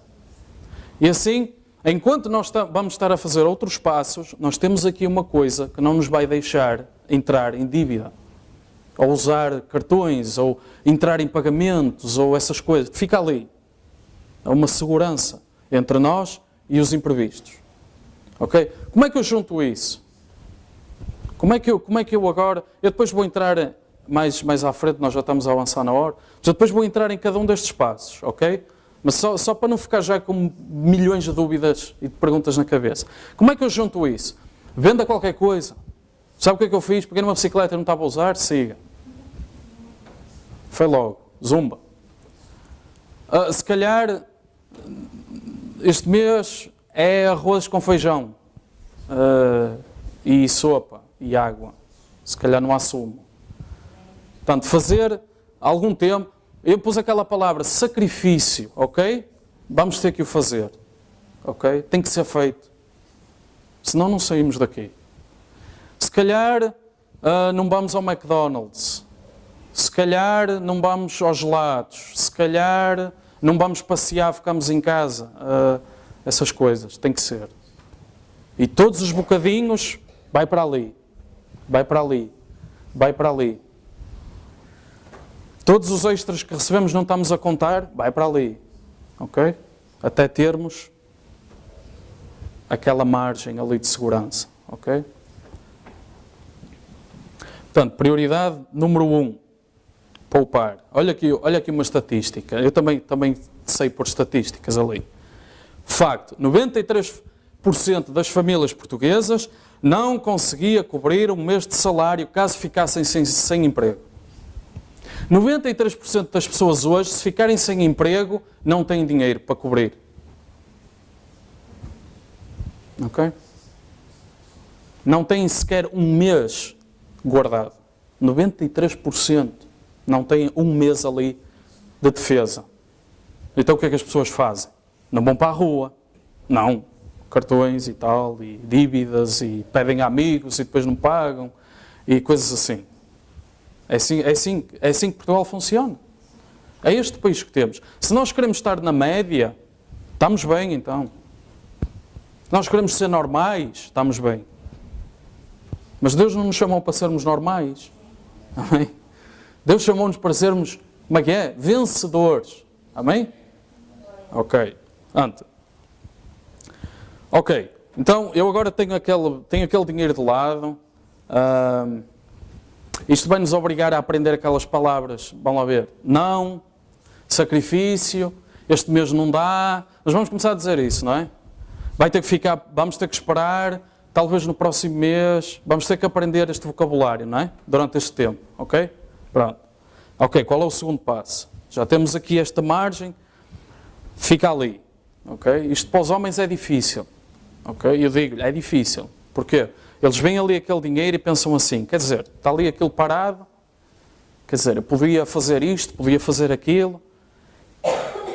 E assim, enquanto nós vamos estar a fazer outros passos, nós temos aqui uma coisa que não nos vai deixar entrar em dívida. Ou usar cartões, ou entrar em pagamentos, ou essas coisas. Fica ali. É uma segurança entre nós e os imprevistos. Ok? Como é que eu junto isso? Como é que eu agora... Eu depois vou entrar mais à frente, nós já estamos a avançar na hora, mas eu depois vou entrar em cada um destes passos, ok? Mas só para não ficar já com milhões de dúvidas e de perguntas na cabeça. Como é que eu junto isso? Venda qualquer coisa. Sabe o que é que eu fiz? Peguei numa bicicleta e não estava a usar? Siga. Foi logo. Zumba. Se calhar, este mês é arroz com feijão. E sopa. E água. Se calhar não assumo. Portanto, fazer algum tempo... Eu pus aquela palavra sacrifício, ok? Vamos ter que o fazer. Ok? Tem que ser feito. Senão não saímos daqui. Se calhar não vamos ao McDonald's. Se calhar não vamos aos gelados. Se calhar não vamos passear, ficamos em casa. Essas coisas. Tem que ser. E todos os bocadinhos, vai para ali. Vai para ali. Vai para ali. Todos os extras que recebemos não estamos a contar, vai para ali. Ok? Até termos aquela margem ali de segurança. Ok? Portanto, prioridade número 1. Poupar. Olha aqui uma estatística. Eu também sei pôr estatísticas ali. Facto, 93% das famílias portuguesas não conseguia cobrir um mês de salário caso ficassem sem emprego. 93% das pessoas hoje, se ficarem sem emprego, não têm dinheiro para cobrir. Ok? Não têm sequer um mês guardado. 93% não têm um mês ali de defesa. Então o que é que as pessoas fazem? Não vão para a rua. Não. Cartões e tal, e dívidas, e pedem a amigos e depois não pagam, e coisas assim. É assim que Portugal funciona. É este país que temos. Se nós queremos estar na média, estamos bem então. Se nós queremos ser normais, estamos bem. Mas Deus não nos chamou para sermos normais. Amém? Deus chamou-nos para sermos, como é que é? Vencedores. Amém? Ok. Ok. Então, eu agora tenho aquele dinheiro de lado. Isto vai nos obrigar a aprender aquelas palavras. Vamos lá ver. Não. Sacrifício. Este mês não dá. Nós vamos começar a dizer isso, não é? Vamos ter que esperar. Talvez no próximo mês. Vamos ter que aprender este vocabulário, não é? Durante este tempo. Ok? Pronto. Ok, qual é o segundo passo? Já temos aqui esta margem. Fica ali. Ok? Isto para os homens é difícil. Ok? Eu digo-lhe, é difícil. Porquê? Eles veem ali aquele dinheiro e pensam assim, quer dizer, está ali aquilo parado, quer dizer, eu podia fazer isto, podia fazer aquilo.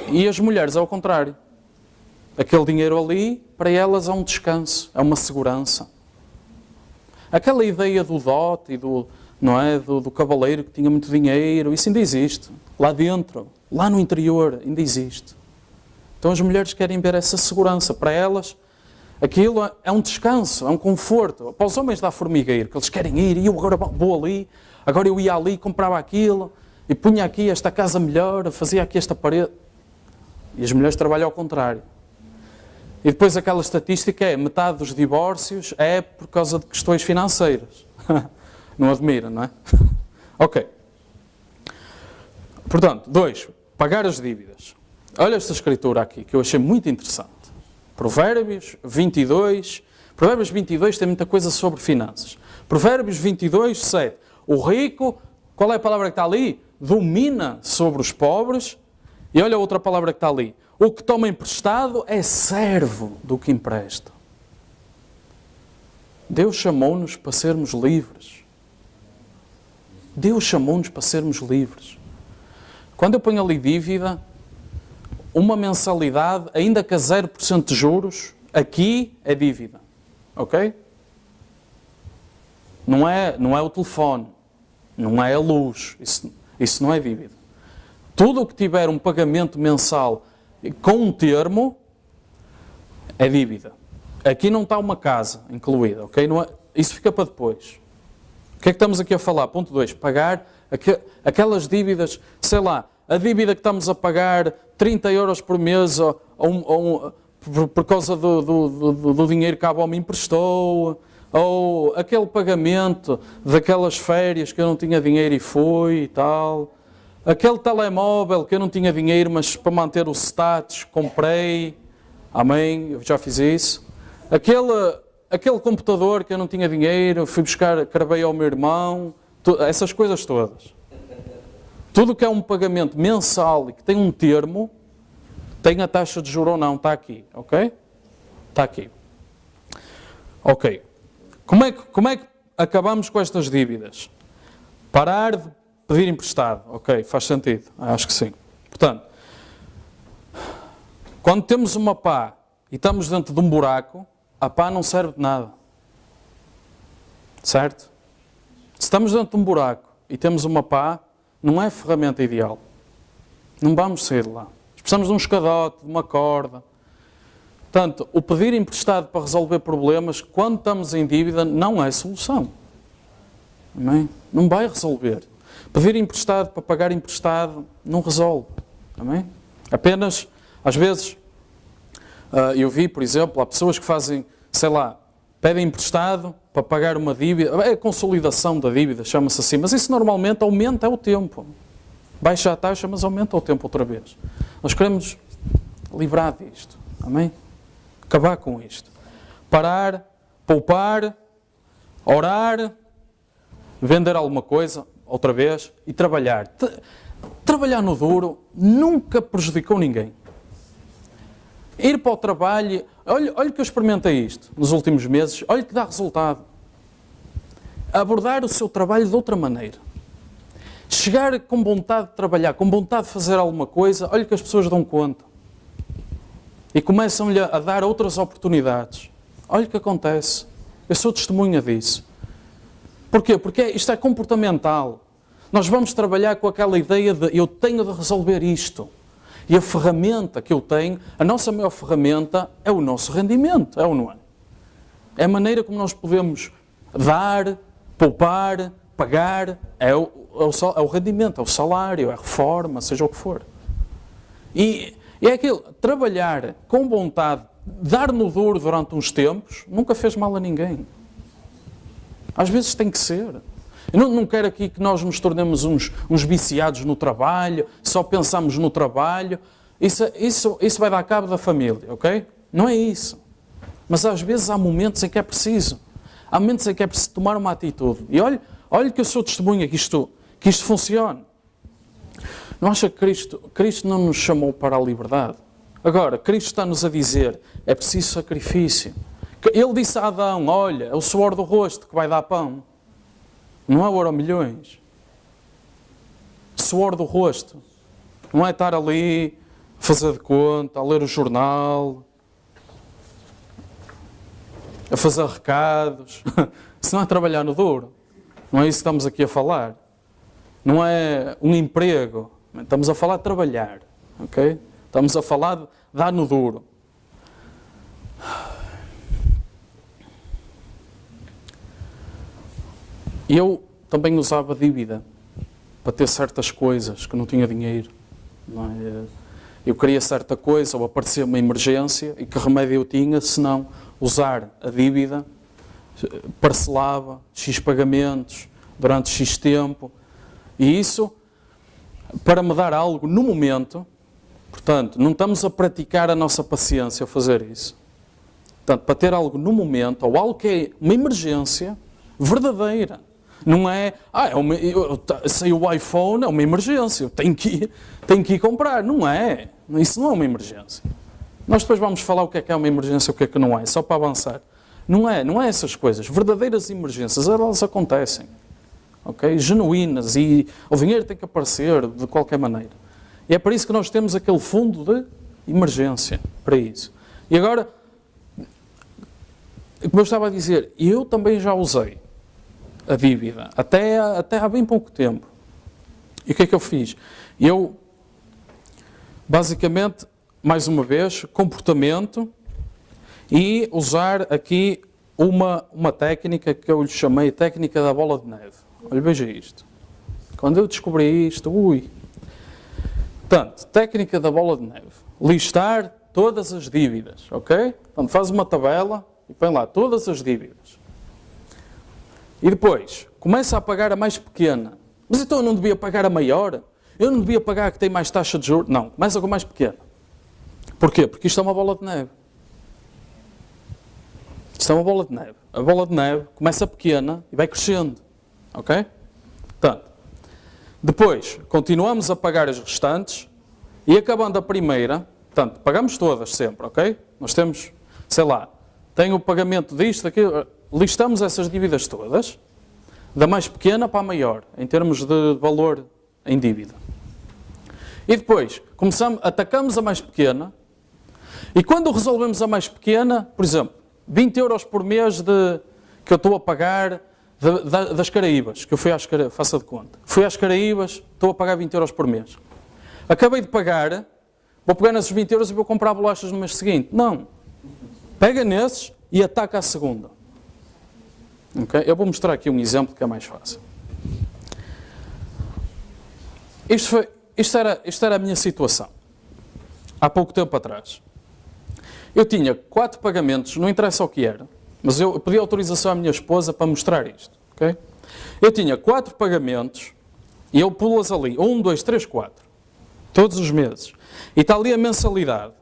E as mulheres, ao contrário. aquele dinheiro ali, para elas é um descanso, é uma segurança. Aquela ideia do dote e do cavaleiro que tinha muito dinheiro, isso ainda existe. Lá dentro, lá no interior, ainda existe. Então as mulheres querem ver essa segurança. Para elas, aquilo é um descanso, é um conforto. Para os homens dá formigueiro, que eles querem ir, e eu agora vou ali, agora eu ia ali, comprava aquilo, e punha aqui esta casa melhor, fazia aqui esta parede. E as mulheres trabalham ao contrário. E depois aquela estatística é, metade dos divórcios é por causa de questões financeiras. Não admira, não é? Ok. Portanto, 2. Pagar as dívidas. Olha esta escritura aqui, que eu achei muito interessante. Provérbios 22. Provérbios 22 tem muita coisa sobre finanças. Provérbios 22, 7. O rico, qual é a palavra que está ali? Domina sobre os pobres. E olha a outra palavra que está ali. O que toma emprestado é servo do que empresta. Deus chamou-nos para sermos livres. Deus chamou-nos para sermos livres. Quando eu ponho ali dívida, uma mensalidade, ainda que a 0% de juros, aqui é dívida. Ok? Não é o telefone, não é a luz, isso não é dívida. Tudo o que tiver um pagamento mensal com um termo é dívida. Aqui não está uma casa incluída, ok? Não é, isso fica para depois. O que é que estamos aqui a falar? Ponto 2. Pagar aquelas dívidas, sei lá, a dívida que estamos a pagar 30 euros por mês por causa do dinheiro que a avó me emprestou, ou aquele pagamento daquelas férias que eu não tinha dinheiro e fui e tal. Aquele telemóvel que eu não tinha dinheiro, mas para manter o status, comprei. Amém, eu já fiz isso. Aquele computador que eu não tinha dinheiro, fui buscar, cravei ao meu irmão. Essas coisas todas. Tudo que é um pagamento mensal e que tem um termo, tem a taxa de juros ou não, está aqui, ok? Está aqui. Ok. Como é que acabamos com estas dívidas? Parar de pedir emprestado. Ok, faz sentido. Acho que sim. Portanto, quando temos uma pá e estamos dentro de um buraco, a pá não serve de nada. Certo? Se estamos dentro de um buraco e temos uma pá, não é a ferramenta ideal. Não vamos sair de lá. Precisamos de um escadote, de uma corda. Portanto, o pedir emprestado para resolver problemas, quando estamos em dívida, não é solução. Amém? Não vai resolver. Pedir emprestado para pagar emprestado não resolve. Amém? Apenas, às vezes, eu vi, por exemplo, há pessoas que fazem, sei lá, pedem emprestado para pagar uma dívida. É a consolidação da dívida, chama-se assim. Mas isso normalmente aumenta o tempo. Baixa a taxa, mas aumenta o tempo outra vez. Nós queremos livrar disto. Amém? Acabar com isto. Parar, poupar, orar, vender alguma coisa, outra vez, e trabalhar. Trabalhar no duro nunca prejudicou ninguém. Ir para o trabalho, olha que eu experimentei isto nos últimos meses, olha que dá resultado. Abordar o seu trabalho de outra maneira. Chegar com vontade de trabalhar, com vontade de fazer alguma coisa, olha que as pessoas dão conta. E começam-lhe a dar outras oportunidades. Olha o que acontece. Eu sou testemunha disso. Porquê? Porque isto é comportamental. Nós vamos trabalhar com aquela ideia de eu tenho de resolver isto. E a ferramenta que eu tenho, a nossa maior ferramenta é o nosso rendimento, é ou não é? É a maneira como nós podemos dar, poupar, pagar, é o rendimento, é o salário, é a reforma, seja o que for. E é aquilo, trabalhar com vontade, dar no duro durante uns tempos, nunca fez mal a ninguém. Às vezes tem que ser. Eu não quero aqui que nós nos tornemos uns viciados no trabalho, só pensamos no trabalho. Isso vai dar cabo da família, ok? Não é isso. Mas às vezes há momentos em que é preciso. Há momentos em que é preciso tomar uma atitude. E olha que eu sou testemunha que isto funcione. Não acha que Cristo não nos chamou para a liberdade? Agora, Cristo está-nos a dizer, é preciso sacrifício. Ele disse a Adão, olha, é o suor do rosto que vai dar pão. Não é o Euromilhões. Suor do rosto. Não é estar ali, fazer de conta, a ler o jornal. a fazer recados. Isso não é trabalhar no duro. Não é isso que estamos aqui a falar. Não é um emprego. Estamos a falar de trabalhar. Okay? Estamos a falar de dar no duro. Eu também usava dívida para ter certas coisas que não tinha dinheiro. Não é? Eu queria certa coisa ou aparecia uma emergência e que remédio eu tinha se não usar a dívida, parcelava X pagamentos durante X tempo e isso para me dar algo no momento. Portanto, não estamos a praticar a nossa paciência a fazer isso. Portanto, para ter algo no momento ou algo que é uma emergência verdadeira. Não é, saiu o iPhone, é uma emergência, eu tenho que ir comprar. Não é. Isso não é uma emergência. Nós depois vamos falar o que é uma emergência e o que é que não é, só para avançar. Não é essas coisas. Verdadeiras emergências, elas acontecem. Okay? Genuínas e o dinheiro tem que aparecer de qualquer maneira. E é para isso que nós temos aquele fundo de emergência, para isso. E agora, como eu estava a dizer, eu também já usei a dívida, até há bem pouco tempo. E o que é que eu fiz? Eu, basicamente, mais uma vez, comportamento e usar aqui uma técnica que eu lhe chamei técnica da bola de neve. Olha, veja isto. Quando eu descobri isto, Portanto, técnica da bola de neve. Listar todas as dívidas, ok? Portanto, faz uma tabela e põe lá todas as dívidas. E depois, começa a pagar a mais pequena. Mas então eu não devia pagar a maior? Eu não devia pagar a que tem mais taxa de juros? Não, começa com a mais pequena. Porquê? Porque isto é uma bola de neve. Isto é uma bola de neve. A bola de neve começa pequena e vai crescendo. Ok? Portanto, depois, continuamos a pagar as restantes e acabando a primeira, portanto, pagamos todas sempre, ok? Nós temos, sei lá, tem o pagamento disto, daquilo, listamos essas dívidas todas, da mais pequena para a maior, em termos de valor em dívida. E depois, atacamos a mais pequena, e quando resolvemos a mais pequena, por exemplo, 20 euros por mês que eu estou a pagar das Caraíbas, que eu fui às Caraíbas, faça de conta. Fui às Caraíbas, estou a pagar 20 euros por mês. Acabei de pagar, vou pegar nesses 20 euros e vou comprar bolachas no mês seguinte. Não. Pega nesses e ataca a segunda. Okay? Eu vou mostrar aqui um exemplo que é mais fácil. Isto era a minha situação. Há pouco tempo atrás. Eu tinha 4 pagamentos, não interessa o que era, mas eu pedi autorização à minha esposa para mostrar isto. Okay? Eu tinha 4 pagamentos e eu pulo-as ali. 1, 2, 3, 4. Todos os meses. E está ali a mensalidade.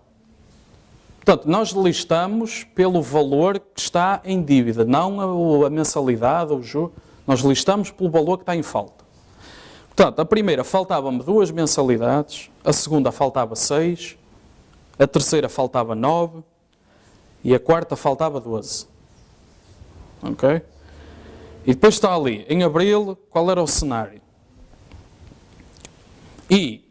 Portanto, nós listamos pelo valor que está em dívida, não a mensalidade ou o juro. Nós listamos pelo valor que está em falta. Portanto, a primeira faltava-me 2 mensalidades, a segunda faltava 6, a terceira faltava 9 e a quarta faltava 12. Ok? E depois está ali, em abril, qual era o cenário? E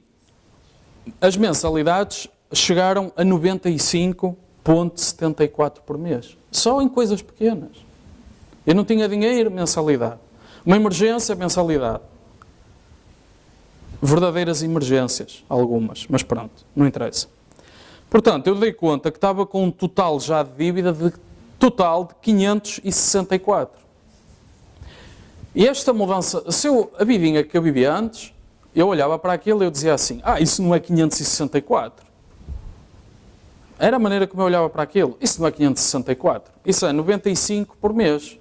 as mensalidades chegaram a 95,74 por mês. Só em coisas pequenas. Eu não tinha dinheiro, mensalidade. Uma emergência, mensalidade. Verdadeiras emergências, algumas, mas pronto, não interessa. Portanto, eu dei conta que estava com um total já de dívida de 564. E esta mudança, a vidinha que eu vivia antes, eu olhava para aquilo e eu dizia assim, isso não é 564. Era a maneira como eu olhava para aquilo. Isso não é 564. Isso é 95 por mês.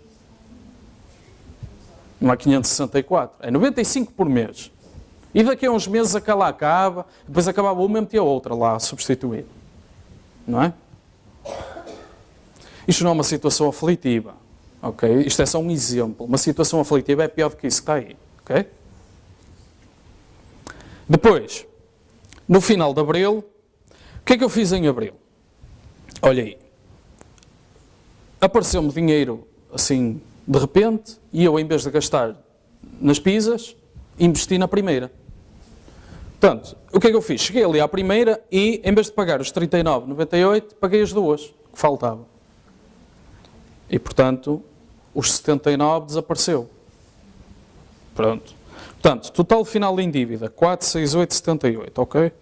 Não é 564. É 95 por mês. E daqui a uns meses aquela acaba, depois acabava uma e metia outra lá a substituir. Não é? Isto não é uma situação aflitiva. Okay? Isto é só um exemplo. Uma situação aflitiva é pior do que isso que está aí. Okay? Depois, no final de abril, o que é que eu fiz em abril? Olha aí. Apareceu-me dinheiro assim de repente e eu, em vez de gastar nas pizzas, investi na primeira. Portanto, o que é que eu fiz? Cheguei ali à primeira e, em vez de pagar os 39,98, paguei as 2 que faltavam. E, portanto, os 79 desapareceu. Pronto. Portanto, total final em dívida, 468,78, ok?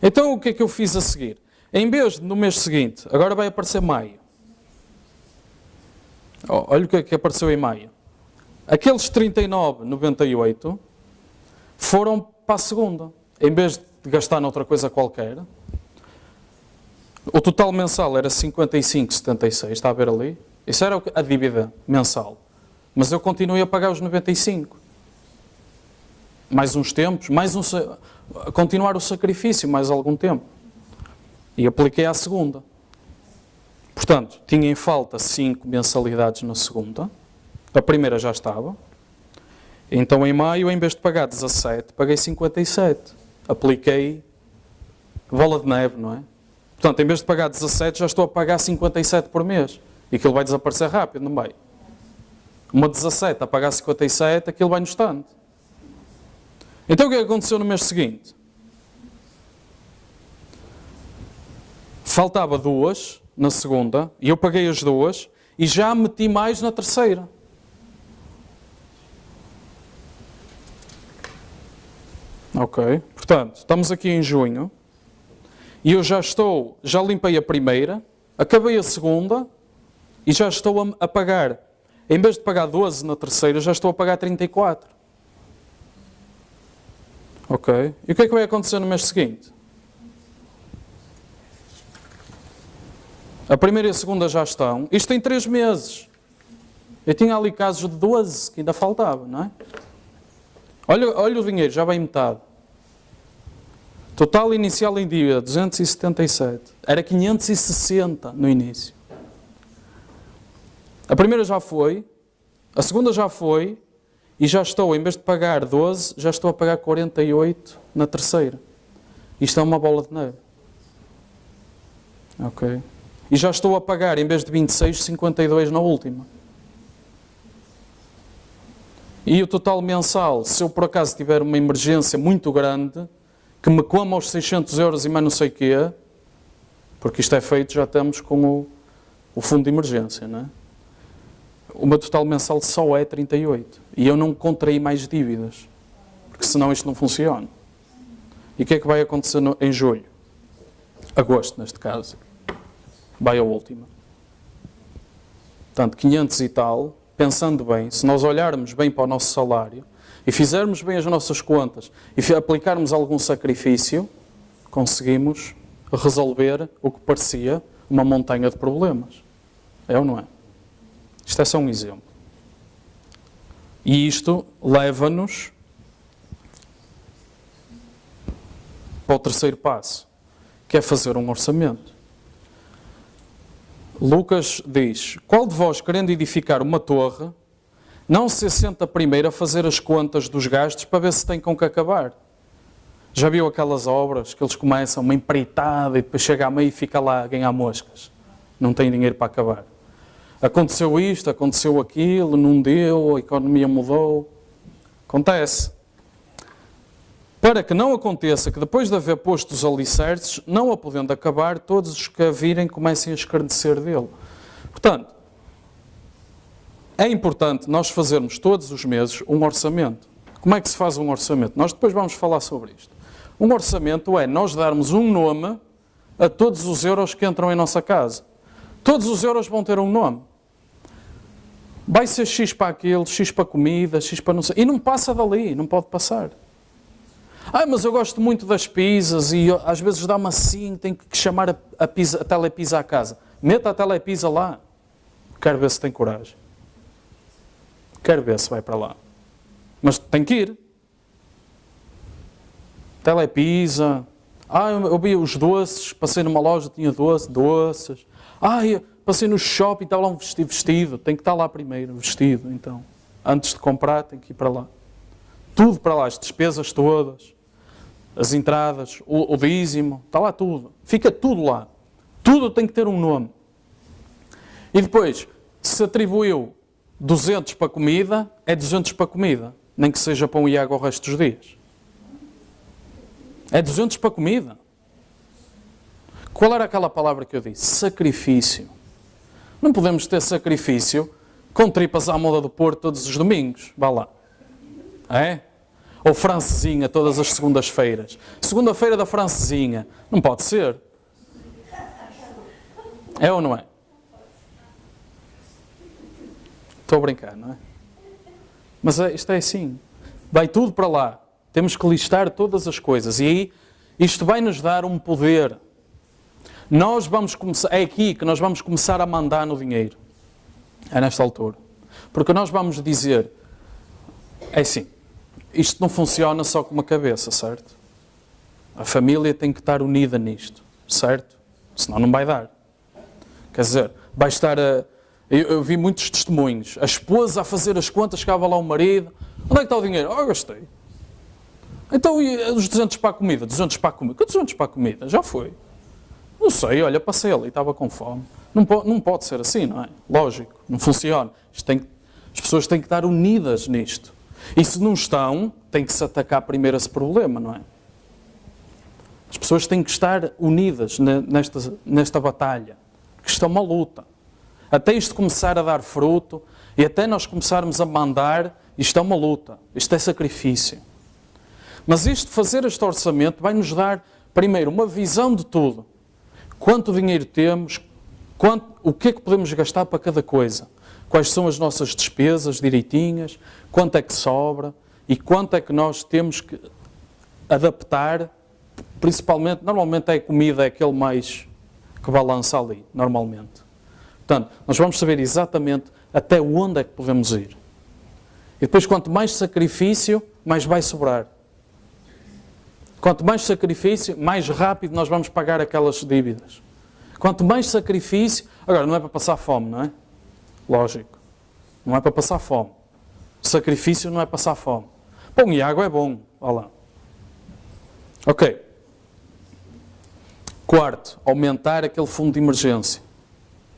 Então, o que é que eu fiz a seguir? Em vez de no mês seguinte, agora vai aparecer maio. Olha o que é que apareceu em maio. Aqueles 39,98 foram para a segunda. Em vez de gastar noutra coisa qualquer, o total mensal era 55,76, está a ver ali? Isso era a dívida mensal. Mas eu continuei a pagar os 95. Mais uns tempos, continuar o sacrifício mais algum tempo. E apliquei à segunda. Portanto, tinha em falta 5 mensalidades na segunda. A primeira já estava. Então, em maio, em vez de pagar 17, paguei 57. Apliquei bola de neve, não é? Portanto, em vez de pagar 17, já estou a pagar 57 por mês. E aquilo vai desaparecer rápido, não vai? Uma 17 a pagar 57, aquilo vai no instante. Então, o que aconteceu no mês seguinte? Faltava 2 na segunda, e eu paguei as 2, e já meti mais na terceira. Ok? Portanto, estamos aqui em junho, e eu já limpei a primeira, acabei a segunda, e já estou a pagar, em vez de pagar 12 na terceira, já estou a pagar 34. Ok? E o que é que vai acontecer no mês seguinte? A primeira e a segunda já estão. Isto tem 3 meses. Eu tinha ali casos de 12 que ainda faltava, não é? Olha o dinheiro, já vai metade. Total inicial em dívida, 277. Era 560 no início. A primeira já foi, a segunda já foi, e já estou, em vez de pagar 12, já estou a pagar 48 na terceira. Isto é uma bola de neve. Ok? E já estou a pagar, em vez de 26, 52 na última. E o total mensal, se eu por acaso tiver uma emergência muito grande, que me coma aos 600 euros e mais não sei o quê, porque isto é feito, já estamos com o fundo de emergência, não é? O meu total mensal só é 38. E eu não contraí mais dívidas, porque senão isto não funciona. E o que é que vai acontecer em julho? Agosto, neste caso. Vai a última. Portanto, 500 e tal, pensando bem, se nós olharmos bem para o nosso salário e fizermos bem as nossas contas e aplicarmos algum sacrifício, conseguimos resolver o que parecia uma montanha de problemas. É ou não é? Isto é só um exemplo. E isto leva-nos para o terceiro passo, que é fazer um orçamento. Lucas diz: qual de vós, querendo edificar uma torre, não se assenta primeiro a fazer as contas dos gastos para ver se tem com que acabar? Já viu aquelas obras que eles começam uma empreitada e depois chega a meio e fica lá a ganhar moscas? Não tem dinheiro para acabar. Aconteceu isto, aconteceu aquilo, não deu, a economia mudou. Acontece. Para que não aconteça que depois de haver posto os alicerces, não a podendo acabar, todos os que a virem comecem a escarnecer dele. Portanto, é importante nós fazermos todos os meses um orçamento. Como é que se faz um orçamento? Nós depois vamos falar sobre isto. Um orçamento é nós darmos um nome a todos os euros que entram em nossa casa. Todos os euros vão ter um nome. Vai ser X para aquilo, X para comida, X para não sei. E não passa dali, não pode passar. Mas eu gosto muito das pizzas e às vezes dá-me assim, tenho que chamar a telepizza à casa. Meta a telepizza lá. Quero ver se tem coragem. Quero ver se vai para lá. Mas tem que ir. Telepizza. Eu vi os doces, passei numa loja, tinha doces. Passei no shopping, estava lá um vestido. Tem que estar lá primeiro, vestido, então. Antes de comprar, tem que ir para lá. Tudo para lá, as despesas todas, as entradas, o dízimo, está lá tudo. Fica tudo lá. Tudo tem que ter um nome. E depois, se atribuiu 200 para comida, é 200 para comida. Nem que seja pão e água o resto dos dias. É 200 para comida. Qual era aquela palavra que eu disse? Sacrifício. Não podemos ter sacrifício com tripas à moda do Porto todos os domingos. Vá lá. É? Ou francesinha todas as segundas-feiras. Segunda-feira da francesinha. Não pode ser. É ou não é? Estou a brincar, não é? Mas isto é assim. Vai tudo para lá. Temos que listar todas as coisas. E aí, isto vai nos dar um poder. Nós vamos começar, é aqui que nós vamos começar a mandar no dinheiro. É nesta altura. Porque nós vamos dizer, é assim, isto não funciona só com uma cabeça, certo? A família tem que estar unida nisto, certo? Senão não vai dar. Quer dizer, vai estar a... Eu vi muitos testemunhos. A esposa a fazer as contas, chegava lá o marido. Onde é que está o dinheiro? Oh, gastei. Então, e os 200 para a comida? 200 para a comida? Que 200 para a comida? Já foi. Não sei, olha, passei ali, estava com fome. Não pode ser assim, não é? Lógico, não funciona. As pessoas têm que estar unidas nisto. E se não estão, tem que se atacar primeiro esse problema, não é? As pessoas têm que estar unidas nesta batalha. Que isto é uma luta. Até isto começar a dar fruto e até nós começarmos a mandar, isto é uma luta. Isto é sacrifício. Mas fazer este orçamento vai nos dar, primeiro, uma visão de tudo. Quanto dinheiro temos, o que é que podemos gastar para cada coisa. Quais são as nossas despesas direitinhas, quanto é que sobra e quanto é que nós temos que adaptar, principalmente, normalmente a comida é aquele mais que balança ali, normalmente. Portanto, nós vamos saber exatamente até onde é que podemos ir. E depois, quanto mais sacrifício, mais vai sobrar. Quanto mais sacrifício, mais rápido nós vamos pagar aquelas dívidas. Quanto mais sacrifício... Agora, não é para passar fome, não é? Lógico. Não é para passar fome. Sacrifício não é passar fome. Pão e água é bom. Vá lá. Ok. Quarto, aumentar aquele fundo de emergência.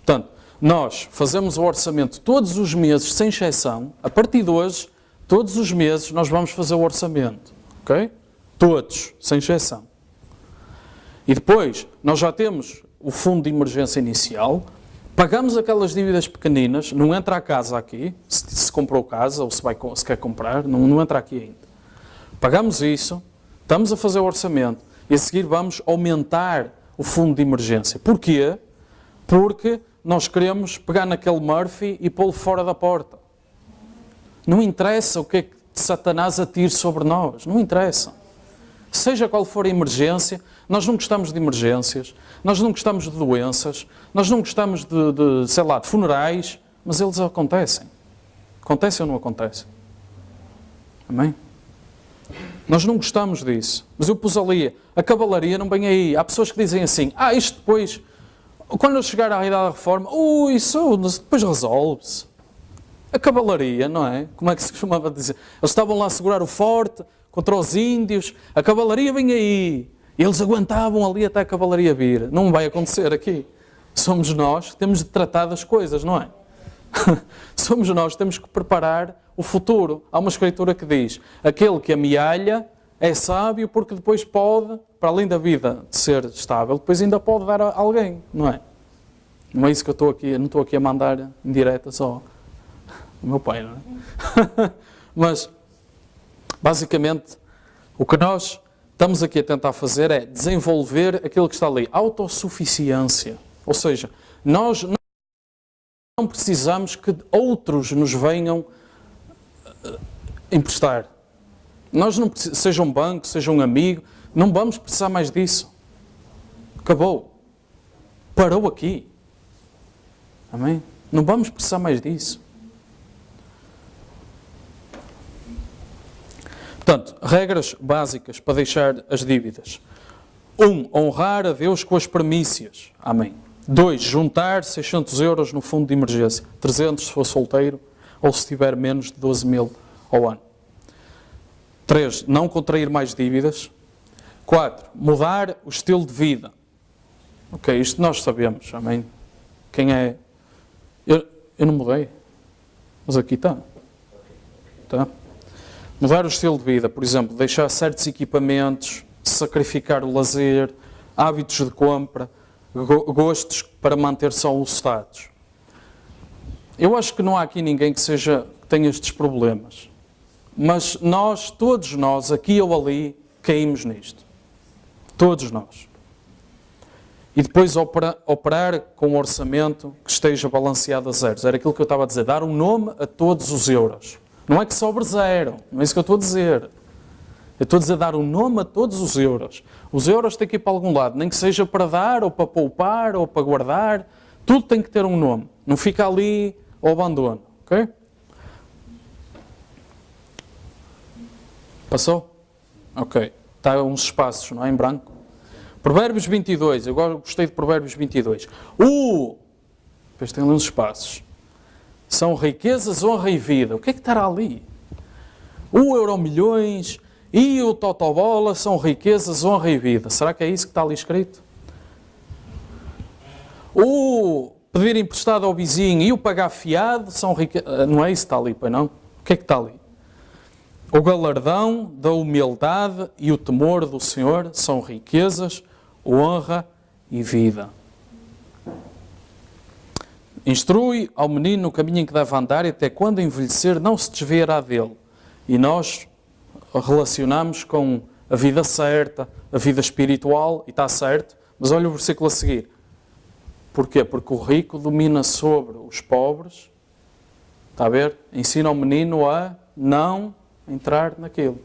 Portanto, nós fazemos o orçamento todos os meses, sem exceção. A partir de hoje, todos os meses, nós vamos fazer o orçamento. Ok? Todos, sem exceção. E depois, nós já temos o fundo de emergência inicial, pagamos aquelas dívidas pequeninas, não entra a casa aqui, se comprou casa ou se quer comprar, não entra aqui ainda. Pagamos isso, estamos a fazer o orçamento e a seguir vamos aumentar o fundo de emergência. Porquê? Porque nós queremos pegar naquele Murphy e pô-lo fora da porta. Não interessa o que é que Satanás atire sobre nós, não interessa. Seja qual for a emergência, nós não gostamos de emergências, nós não gostamos de doenças, nós não gostamos de funerais, mas eles acontecem. Acontecem ou não acontecem? Amém? Nós não gostamos disso. Mas eu pus ali, a cavalaria não vem aí. Há pessoas que dizem assim, isto depois, quando eu chegar à idade da reforma, isso depois resolve-se. A cavalaria, não é? Como é que se costumava dizer? Eles estavam lá a segurar o forte contra os índios, a cavalaria vem aí. Eles aguentavam ali até a cavalaria vir. Não vai acontecer aqui. Somos nós que temos de tratar das coisas, não é? Somos nós que temos que preparar o futuro. Há uma escritura que diz, aquele que amealha é sábio porque depois pode, para além da vida de ser estável, depois ainda pode dar a alguém, não é? Não é isso que eu estou aqui, não estou aqui a mandar indireta só. O meu pai, não é? Mas, basicamente, o que nós estamos aqui a tentar fazer é desenvolver aquilo que está ali, autossuficiência. Ou seja, nós não precisamos que outros nos venham emprestar. Nós não precisamos, seja um banco, seja um amigo, não vamos precisar mais disso. Acabou. Parou aqui. Amém? Não vamos precisar mais disso. Portanto, regras básicas para deixar as dívidas. 1. Honrar a Deus com as primícias. Amém. 2. Juntar 600 euros no fundo de emergência. 300 se for solteiro ou se tiver menos de 12 mil ao ano. 3. Não contrair mais dívidas. 4. Mudar o estilo de vida. Ok, isto nós sabemos. Amém. Quem é... Eu não mudei. Mas aqui está. Está. Mudar o estilo de vida, por exemplo, deixar certos equipamentos, sacrificar o lazer, hábitos de compra, gostos para manter só o status. Eu acho que não há aqui ninguém que tenha estes problemas. Mas todos nós, aqui ou ali, caímos nisto. Todos nós. E depois operar com um orçamento que esteja balanceado a zeros. Era aquilo que eu estava a dizer. Dar um nome a todos os euros. Não é que sobre zero. Não é isso que eu estou a dizer. Eu estou a dizer dar um nome a todos os euros. Os euros têm que ir para algum lado. Nem que seja para dar, ou para poupar, ou para guardar. Tudo tem que ter um nome. Não fica ali ao abandono. Ok? Passou? Ok. Está uns espaços, não é? Em branco. Provérbios 22. Eu gostei de Provérbios 22. Depois tem ali uns espaços. São riquezas, honra e vida. O que é que estará ali? O Euromilhões e o Totobola são riquezas, honra e vida. Será que é isso que está ali escrito? O pedir emprestado ao vizinho e o pagar fiado são riquezas. Não é isso que está ali, pois não? O que é que está ali? O galardão da humildade e o temor do Senhor são riquezas, honra e vida. Instrui ao menino no caminho em que deve andar e até quando envelhecer não se desviará dele. E nós relacionamos com a vida certa, a vida espiritual, e está certo, mas olha o versículo a seguir. Porquê? Porque o rico domina sobre os pobres, está a ver? Ensina ao menino a não entrar naquilo.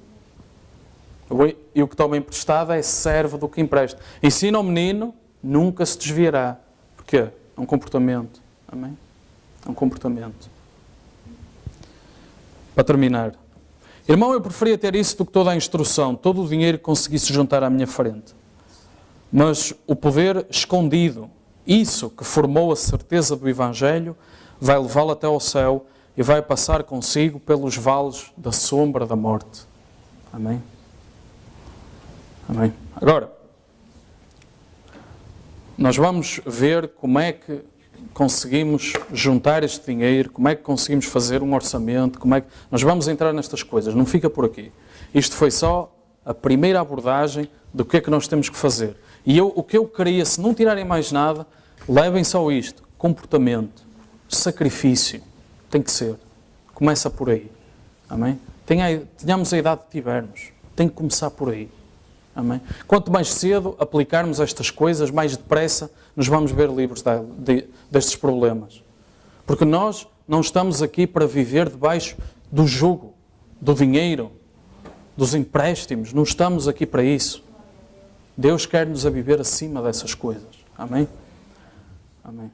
E o que toma emprestado é servo do que empresta. Ensina ao menino, nunca se desviará. Porquê? É um comportamento. Amém? É um comportamento. Para terminar. Irmão, eu preferia ter isso do que toda a instrução, todo o dinheiro que conseguisse juntar à minha frente. Mas o poder escondido, isso que formou a certeza do Evangelho, vai levá-lo até ao céu e vai passar consigo pelos vales da sombra da morte. Amém? Amém. Agora, nós vamos ver como é que conseguimos juntar este dinheiro, como é que conseguimos fazer um orçamento, nós vamos entrar nestas coisas, não fica por aqui. Isto foi só a primeira abordagem do que é que nós temos que fazer. E o que eu queria, se não tirarem mais nada, levem só isto, comportamento, sacrifício, tem que ser. Começa por aí. Amém? Tenhamos a idade que tivermos, tem que começar por aí. Amém? Quanto mais cedo aplicarmos estas coisas, mais depressa nos vamos ver livres destes problemas. Porque nós não estamos aqui para viver debaixo do jugo, do dinheiro, dos empréstimos. Não estamos aqui para isso. Deus quer-nos a viver acima dessas coisas. Amém? Amém.